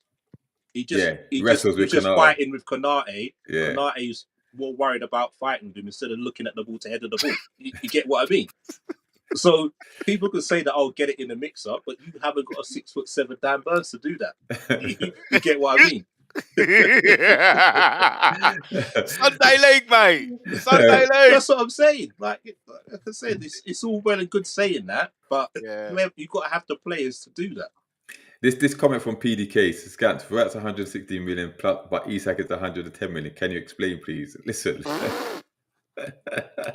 He just fighting with Konate. Yeah. Konate's more worried about fighting with him instead of looking at the ball to head of the ball. You get what I mean? So people could say that, get it in the mix-up, but you haven't got a 6'7" Dan Burns to do that. You get what I mean? Sunday league, mate. Sunday league. That's what I'm saying. Like I said, it's all well and good saying that, but you've got to have the players to do that. This comment from PDK, Scant, that's 116 million plus, but Isak is 110 million. Can you explain, please? Listen.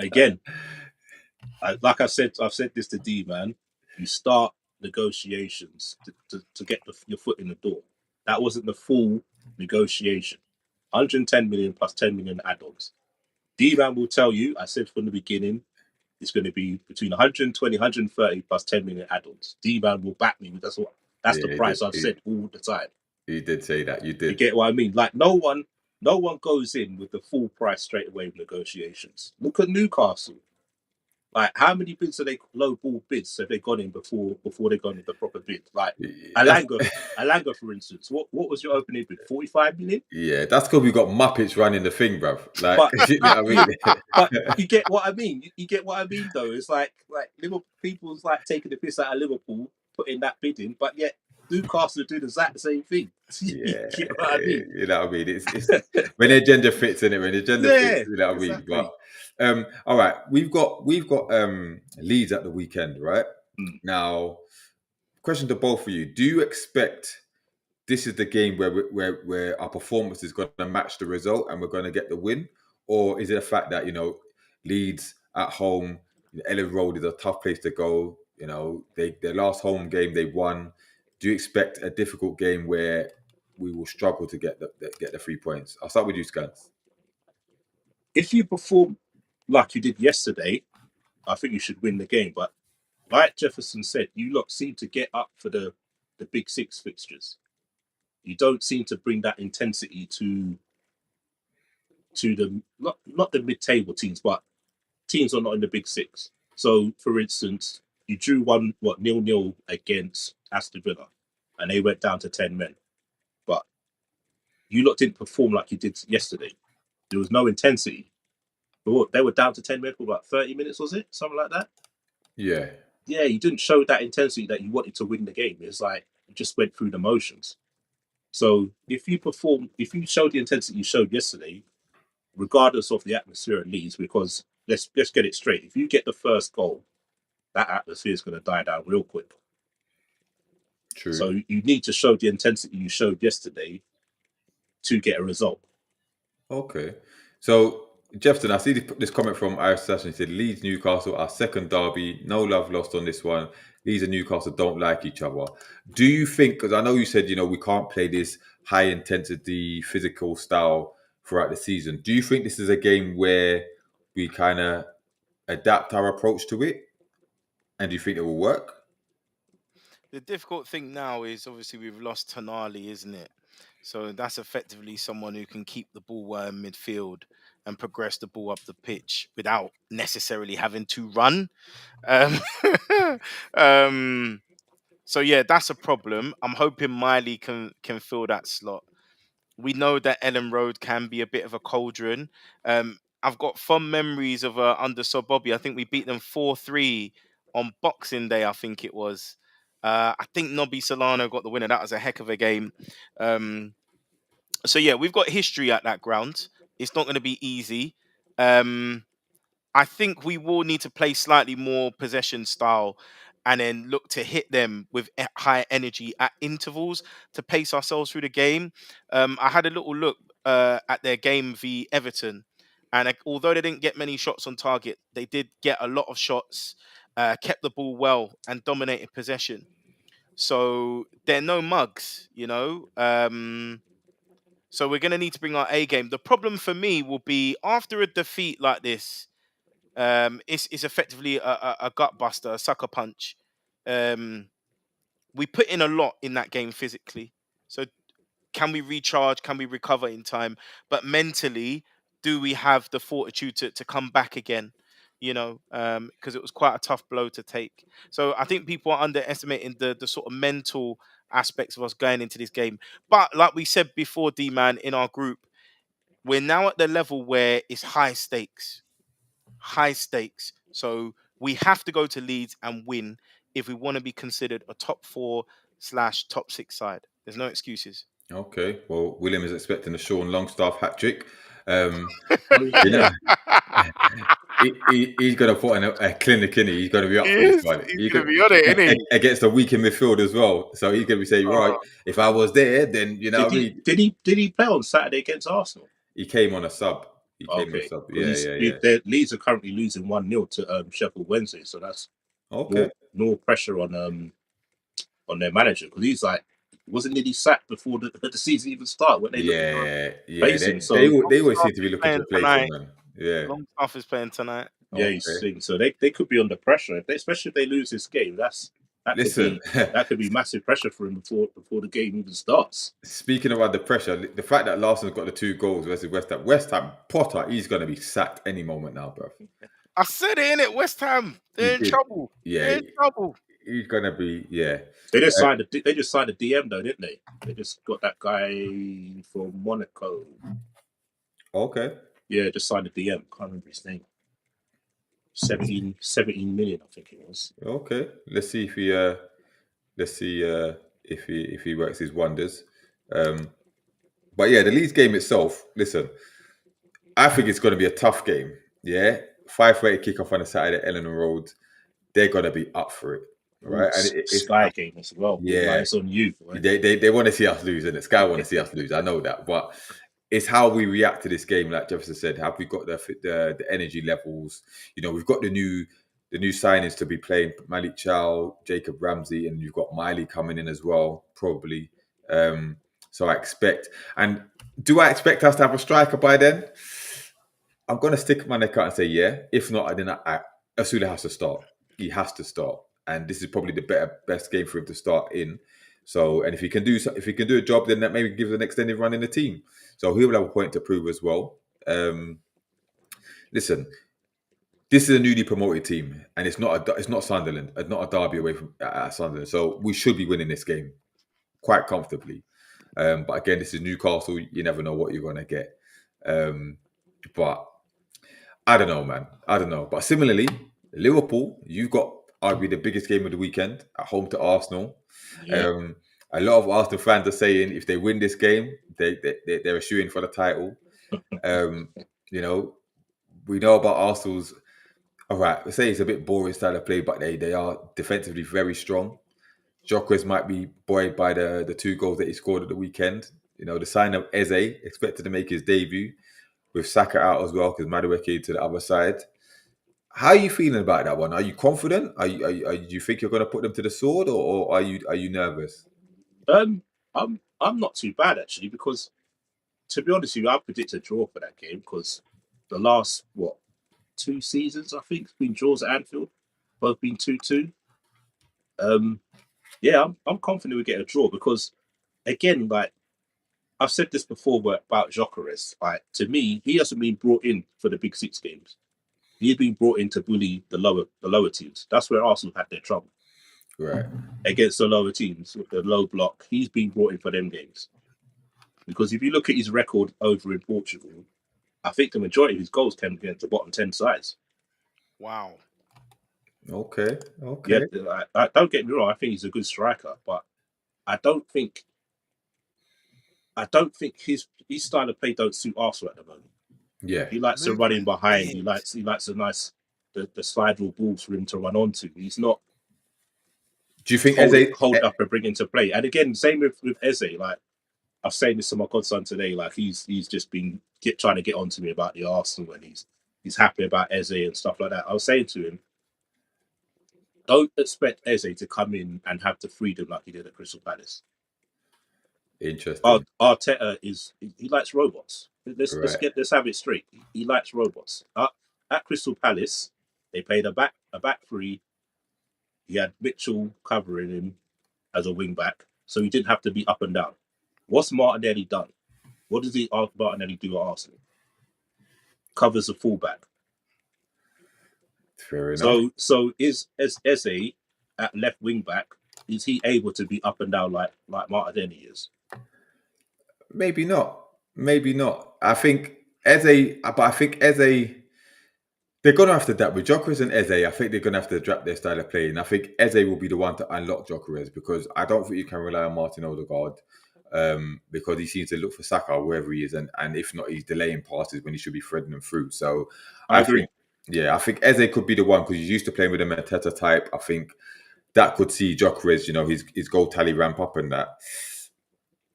Again, like I've said this to D, man. You start negotiations to get your foot in the door. That wasn't the full negotiation. 110 million plus 10 million add-ons. D-man will tell you, I said from the beginning, it's going to be between 120, 130 plus 10 million add-ons. D-Man will back me. That's the price I've said all the time. You did say that. You did. You get what I mean? Like no one goes in with the full price straight away with negotiations. Look at Newcastle. Like how many bids are they low ball bids have they gone in before they gone in the proper bid? Like Alanga, for instance. What was your opening bid? 45 million? Yeah, that's because we got Muppets running the thing, bruv. Like, you know what I mean? But you get what I mean. You get what I mean, though. It's like Liverpool people's like taking the piss out of Liverpool, putting that bid in, but yet Newcastle do the exact same thing. Yeah, you know what I mean? You know what I mean? It's when the agenda fits in it. When the agenda fits, you know what exactly. I mean? But all right, we've got Leeds at the weekend, right? Now, question to both of you: do you expect this is the game where our performance is going to match the result and we're going to get the win, or is it a fact that Leeds at home, Ellen Road is a tough place to go? Their last home game they won. Do you expect a difficult game where we will struggle to get the 3 points? I'll start with you, Scans. If you perform like you did yesterday, I think you should win the game. But like Jefferson said, you lot seem to get up for the big six fixtures. You don't seem to bring that intensity to the not the mid-table teams, but teams are not in the big six. So, for instance, you drew 0-0 against Aston Villa, and they went down to 10 men. But you lot didn't perform like you did yesterday. There was no intensity. They were down to 10 men for about 30 minutes, was it? Something like that? Yeah. Yeah, you didn't show that intensity that you wanted to win the game. It's like you just went through the motions. So if you show the intensity you showed yesterday, regardless of the atmosphere at Leeds, because let's get it straight. If you get the first goal, that atmosphere is going to die down real quick. True. So you need to show the intensity you showed yesterday to get a result. Okay. So Jefferson, I see this comment from Irish Assassin. He said, Leeds, Newcastle, our second derby. No love lost on this one. Leeds and Newcastle don't like each other. Do you think, because I know you said, we can't play this high intensity physical style throughout the season. Do you think this is a game where we kind of adapt our approach to it? And do you think it will work? The difficult thing now is obviously we've lost Tonali, isn't it? So that's effectively someone who can keep the ball in midfield and progress the ball up the pitch without necessarily having to run. So yeah, that's a problem. I'm hoping Miley can fill that slot. We know that Ellen Road can be a bit of a cauldron. I've got fond memories of under Sir Bobby. I think we beat them 4-3 on Boxing Day, I think it was. I think Nobby Solano got the winner. That was a heck of a game. So yeah, we've got history at that ground. It's not going to be easy. I think we will need to play slightly more possession style and then look to hit them with high energy at intervals to pace ourselves through the game. I had a little look at their game v Everton, and although they didn't get many shots on target, they did get a lot of shots, kept the ball well and dominated possession. So they're no mugs, So we're going to need to bring our A game. The problem for me will be after a defeat like this, it's effectively a gut buster, a sucker punch. We put in a lot in that game physically. So can we recharge? Can we recover in time? But mentally, do we have the fortitude to come back again? Because it was quite a tough blow to take. So I think people are underestimating the sort of mental aspects of us going into this game. But like we said before, D-Man, in our group, we're now at the level where it's high stakes. High stakes. So we have to go to Leeds and win if we want to be considered a top 4/top 6 side. There's no excuses. Okay. Well, William is expecting a Sean Longstaff hat trick. He's going to put in a clinic in it. He's going to be up for this one. He's going to be on it, isn't he? Against a weak in midfield as well. So he's going to be saying, right, if I was there, then what I mean. Did he play on Saturday against Arsenal? He came on a sub. Yeah. Leeds are currently losing 1-0 to Sheffield Wednesday, so that's no pressure on their manager, because he's like, wasn't nearly sacked before the season even started when they They always seem to be looking to play him, man. Yeah, Longstaff is playing tonight. Yeah, he's seen. So they could be under pressure, especially if they lose this game. That Listen, could be massive pressure for him before the game even starts. speaking about the pressure, the fact that Larson's got the 2 goals versus West Ham, Potter, he's going to be sacked any moment now, bro. I said it, innit? West Ham, they're in trouble. Yeah, They're in trouble. He's going to be, yeah. They just signed a DM though, didn't they? They just got that guy from Monaco. Okay. Yeah, just signed a DM. Can't remember his name. 17 million, I think it was. Okay. Let's see if he if he works his wonders. But yeah, the Leeds game itself, listen, I think it's going to be a tough game. Yeah, 5:30 kickoff on a Saturday at Eleanor Road. They're going to be up for it, right? And it's Sky game as well. Yeah, it's on you. Right? They want to see us lose, and the Sky want to see us lose. I know that, but it's how we react to this game. Like Jefferson said, have we got the energy levels? You know, we've got the new signings to be playing: Malik Chow, Jacob Ramsey, and you've got Miley coming in as well, probably. So I expect, and do I expect us to have a striker by then? I'm going to stick my neck out and say yeah. If not, then Asula has to start. He has to start, and this is probably the best game for him to start in. So, and if he can do a job, then that maybe gives an extended run in the team. So he'll have a point to prove as well. Listen, this is a newly promoted team, and it's not Sunderland, it's not a derby away from Sunderland. So we should be winning this game quite comfortably. But again, this is Newcastle. You never know what you're going to get. But I don't know, man. I don't know. But similarly, Liverpool, you've got arguably the biggest game of the weekend at home to Arsenal. Yeah. A lot of Arsenal fans are saying if they win this game, they're a shoo-in for the title. You know, we know about Arsenal's. All right, let's say it's a bit boring style of play, but they are defensively very strong. Jokeris might be buoyed by the 2 goals that he scored at the weekend. You know, the sign of Eze expected to make his debut with Saka out as well because Madueke to the other side. How are you feeling about that one? Are you confident? Do you think you're going to put them to the sword, or are you nervous? I'm not too bad actually, because to be honest with you, I predict a draw for that game because the last 2 seasons I think it's been draws at Anfield, both been 2-2. Yeah, I'm confident we get a draw because, again, like I've said this before about Jokeris. Like, to me, he hasn't been brought in for the Big 6 games. He's been brought in to bully the lower teams. That's where Arsenal had their trouble. Right. Against the lower teams with the low block, he's been brought in for them games. Because if you look at his record over in Portugal, I think the majority of his goals came against the bottom 10 sides. Wow. Okay. Yeah, I don't get me wrong. I think he's a good striker, but I don't think his style of play don't suit Arsenal at the moment. Yeah, he likes to run in behind. He likes a nice the slidable balls for him to run onto. He's not. Do you think hold up and bring into play? And again, same with Eze. Like I've said this to my godson today. Like he's just been trying to get onto me about the Arsenal, and he's happy about Eze and stuff like that. I was saying to him, don't expect Eze to come in and have the freedom like he did at Crystal Palace. Interesting. Arteta he likes robots. Let's have it straight. He likes robots. At Crystal Palace, they played a back 3. He had Mitchell covering him as a wing back, so he didn't have to be up and down. What's Martinelli done? What does Martinelli do at Arsenal? Covers the fullback. Fair enough. So is Eze at left wing back? Is he able to be up and down like Martinelli is? Maybe not. I think Eze, they're going to have to adapt with Jokeris and Eze. I think they're going to have to adapt their style of play, and I think Eze will be the one to unlock Jokeris because I don't think you can rely on Martin Odegaard because he seems to look for Saka wherever he is, and if not, he's delaying passes when he should be threading them through. So I agree. I think Eze could be the one because he's used to playing with a Mateta type. I think that could see Jokeris, his goal tally ramp up and that.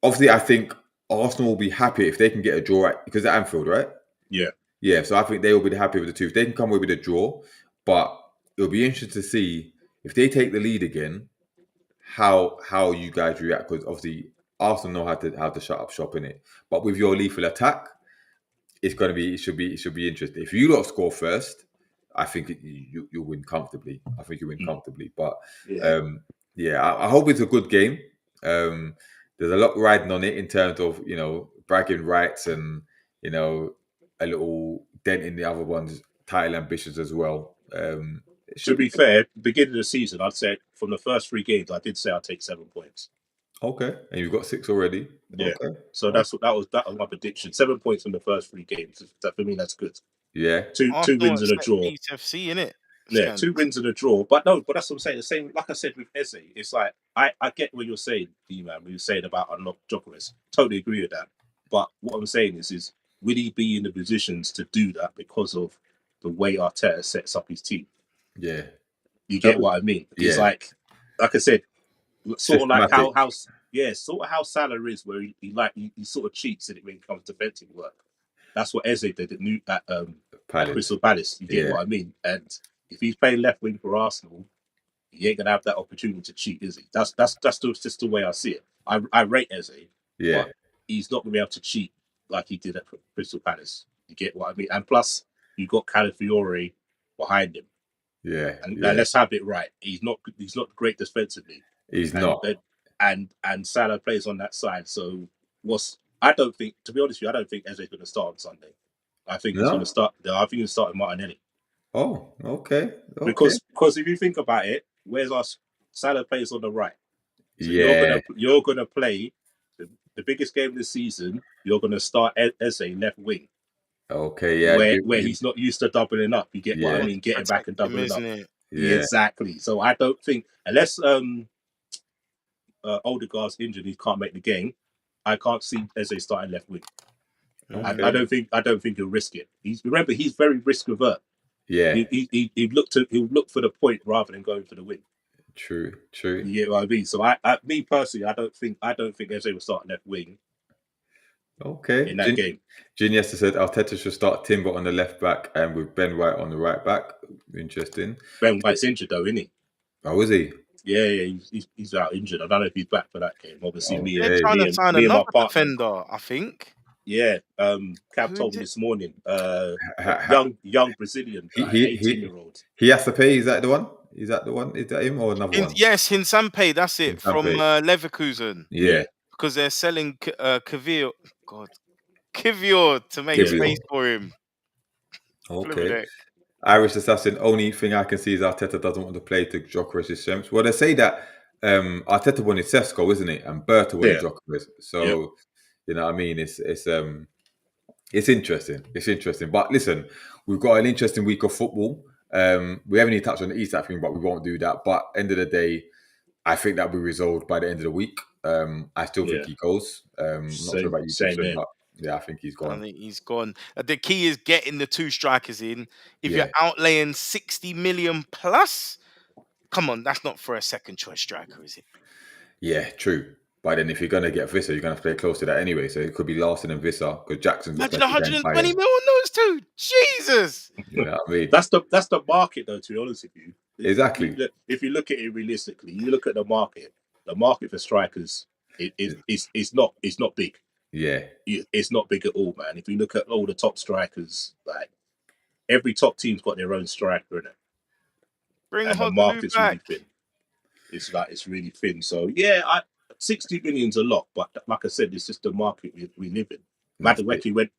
Obviously, I think Arsenal will be happy if they can get a draw because at Anfield, right? Yeah. Yeah, so I think they will be happy with the 2. If they can come away with a draw, but it'll be interesting to see if they take the lead again, how you guys react because obviously Arsenal know how to shut up shop in it. But with your lethal attack, it should be interesting. If you lot score first, I think you'll win comfortably. I think you win comfortably. But Yeah. I hope it's a good game. There's a lot riding on it in terms of bragging rights and a little dent in the other one's title ambitions as well. To be fair, beginning of the season, I'd say from the first 3 games, I did say I'd take 7 points. Okay, and you've got 6 already. Yeah. Okay. So that was my prediction. 7 points from the first 3 games. That, for me, that's good. Yeah. Two wins and a draw. FC, innit? Yeah, 2 wins and a draw. But that's what I'm saying. The same, like I said with Eze, it's like I get what you're saying, D-Man, when you're saying about unlock Djokovic. Totally agree with that. But what I'm saying is will he be in the positions to do that because of the way Arteta sets up his team? Yeah. You get what I mean? It's like I said, sort of like how Salah is, where he sort of cheats in it when it comes to defensive work. That's what Eze did at Crystal Palace. You get what I mean? And if he's playing left wing for Arsenal, he ain't gonna have that opportunity to cheat, is he? That's just the way I see it. I rate Eze, but he's not gonna be able to cheat like he did at Crystal Palace. You get what I mean? And plus, you got Calafiore behind him. Yeah, and let's have it right. He's not great defensively. He's not. And Salah plays on that side. So I don't think, to be honest with you, I don't think Eze's going to start on Sunday. I think he's going to start. I think he's starting Martinelli. Oh, okay. Because if you think about it, where's our Salah plays on the right? So you're gonna play the biggest game of the season. You're gonna start Eze left wing. Okay, yeah. Where he's not used to doubling up. You get what I mean? Getting back and doubling up. Yeah. Exactly. So I don't think, unless Odegaard's injured, he can't make the game. I can't see Eze starting left wing. Okay. I don't think he'll risk it. He's very risk avert. Yeah. He'll look for the point rather than going for the win. True. You get what I mean? So me personally, I don't think Eze will start left wing. Okay. In that game. Ginesta said Arteta should start Timber on the left back and with Ben White on the right back. Interesting. Ben White's injured though, isn't he? Oh, is he? Yeah, he's out injured. I don't know if he's back for that game. Obviously, they're trying to sign another defender, I think. Yeah, Cav told me this morning. Young Brazilian, 18-year-old. He has to pay. Is that the one? Is that him or another one? Yes, Hinsampe. That's it. From Leverkusen. Yeah. Because they're selling Kivior to make space for him. Okay. Irish Assassin, only thing I can see is Arteta doesn't want to play to Djokovic's strengths. Well, they say that Arteta wanted Sesko, isn't it? And Berta wanted Djokovic. So, you know what I mean? It's interesting. It's interesting. But listen, we've got an interesting week of football. We haven't even touched on the East thing, but we won't do that. But end of the day, I think that'll be resolved by the end of the week. I still think he goes. Not sure about you, but yeah, I think he's gone. I think he's gone. The key is getting the 2 strikers in. If you're outlaying 60 million plus, come on, that's not for a second choice striker, is it? Yeah, true. But then if you're going to get Visser, you're going to play close to that anyway. So it could be Larson and Visser because Jackson's got 120 mil on those 2. Jesus. You know what I mean? That's the market, though, to be honest with you. Exactly. If you look at it realistically, you look at the market. The market for strikers is not big. Yeah, it's not big at all, man. If you look at all the top strikers, like every top team's got their own striker in it. And the market's really thin. It's really thin. So yeah, 60 million's a lot, but like I said, it's just the market we live in. Madueke went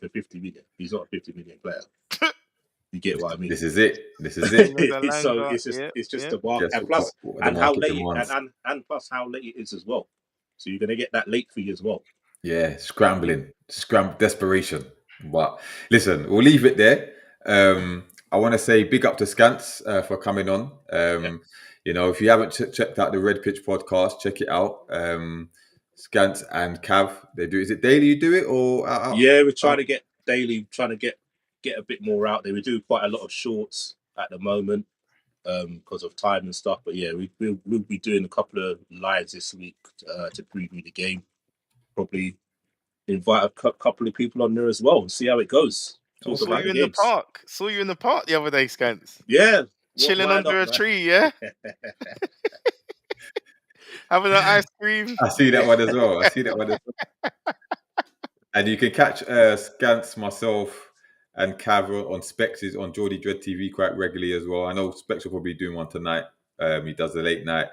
for 50 million. He's not a 50 million player. You get what I mean? This is it. So it's just the market, and plus how late it is as well. So you're gonna get that late fee as well. Yeah, desperation. But listen, we'll leave it there. I want to say big up to Scants for coming on. You know, if you haven't checked out the Red Pitch podcast, check it out. Scants and Cav, they do. Is it daily you do it or? Yeah, we're trying to get daily, trying to get a bit more out there. We do quite a lot of shorts at the moment because of time and stuff. But yeah, we'll be doing a couple of lives this week to preview the game. Probably invite a couple of people on there as well and see how it goes. Saw you in the park. Saw you in the park the other day, Scants. Yeah. Chilling under a tree, yeah? Having an ice cream. I see that one as well. And you can catch Scants, myself, and Cav on Specs is on Geordie Dread TV quite regularly as well. I know Specs will probably be doing one tonight. He does the late night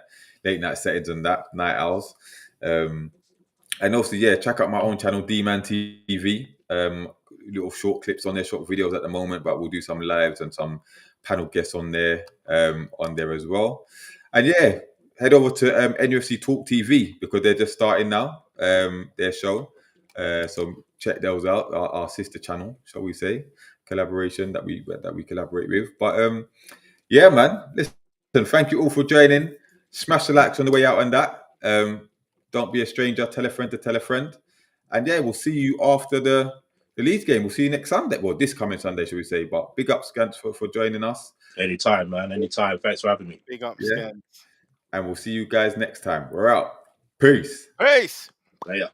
settings and that night owls. And also, yeah, check out my own channel, D-Man TV. Little short clips on there, short videos at the moment, but we'll do some lives and some panel guests on there as well. And yeah, head over to NUFC Talk TV because they're just starting now their show. So check those out, our sister channel, shall we say, collaboration that we collaborate with. But yeah, man, listen, thank you all for joining. Smash the likes on the way out on that. Don't be a stranger. Tell a friend to tell a friend. And yeah, we'll see you after the Leeds game. We'll see you next Sunday. Well, this coming Sunday, should we say. But big up, Scans, for joining us. Anytime, man. Anytime. Thanks for having me. Big up, Yeah. Scans. And we'll see you guys next time. We're out. Peace. Peace. Later.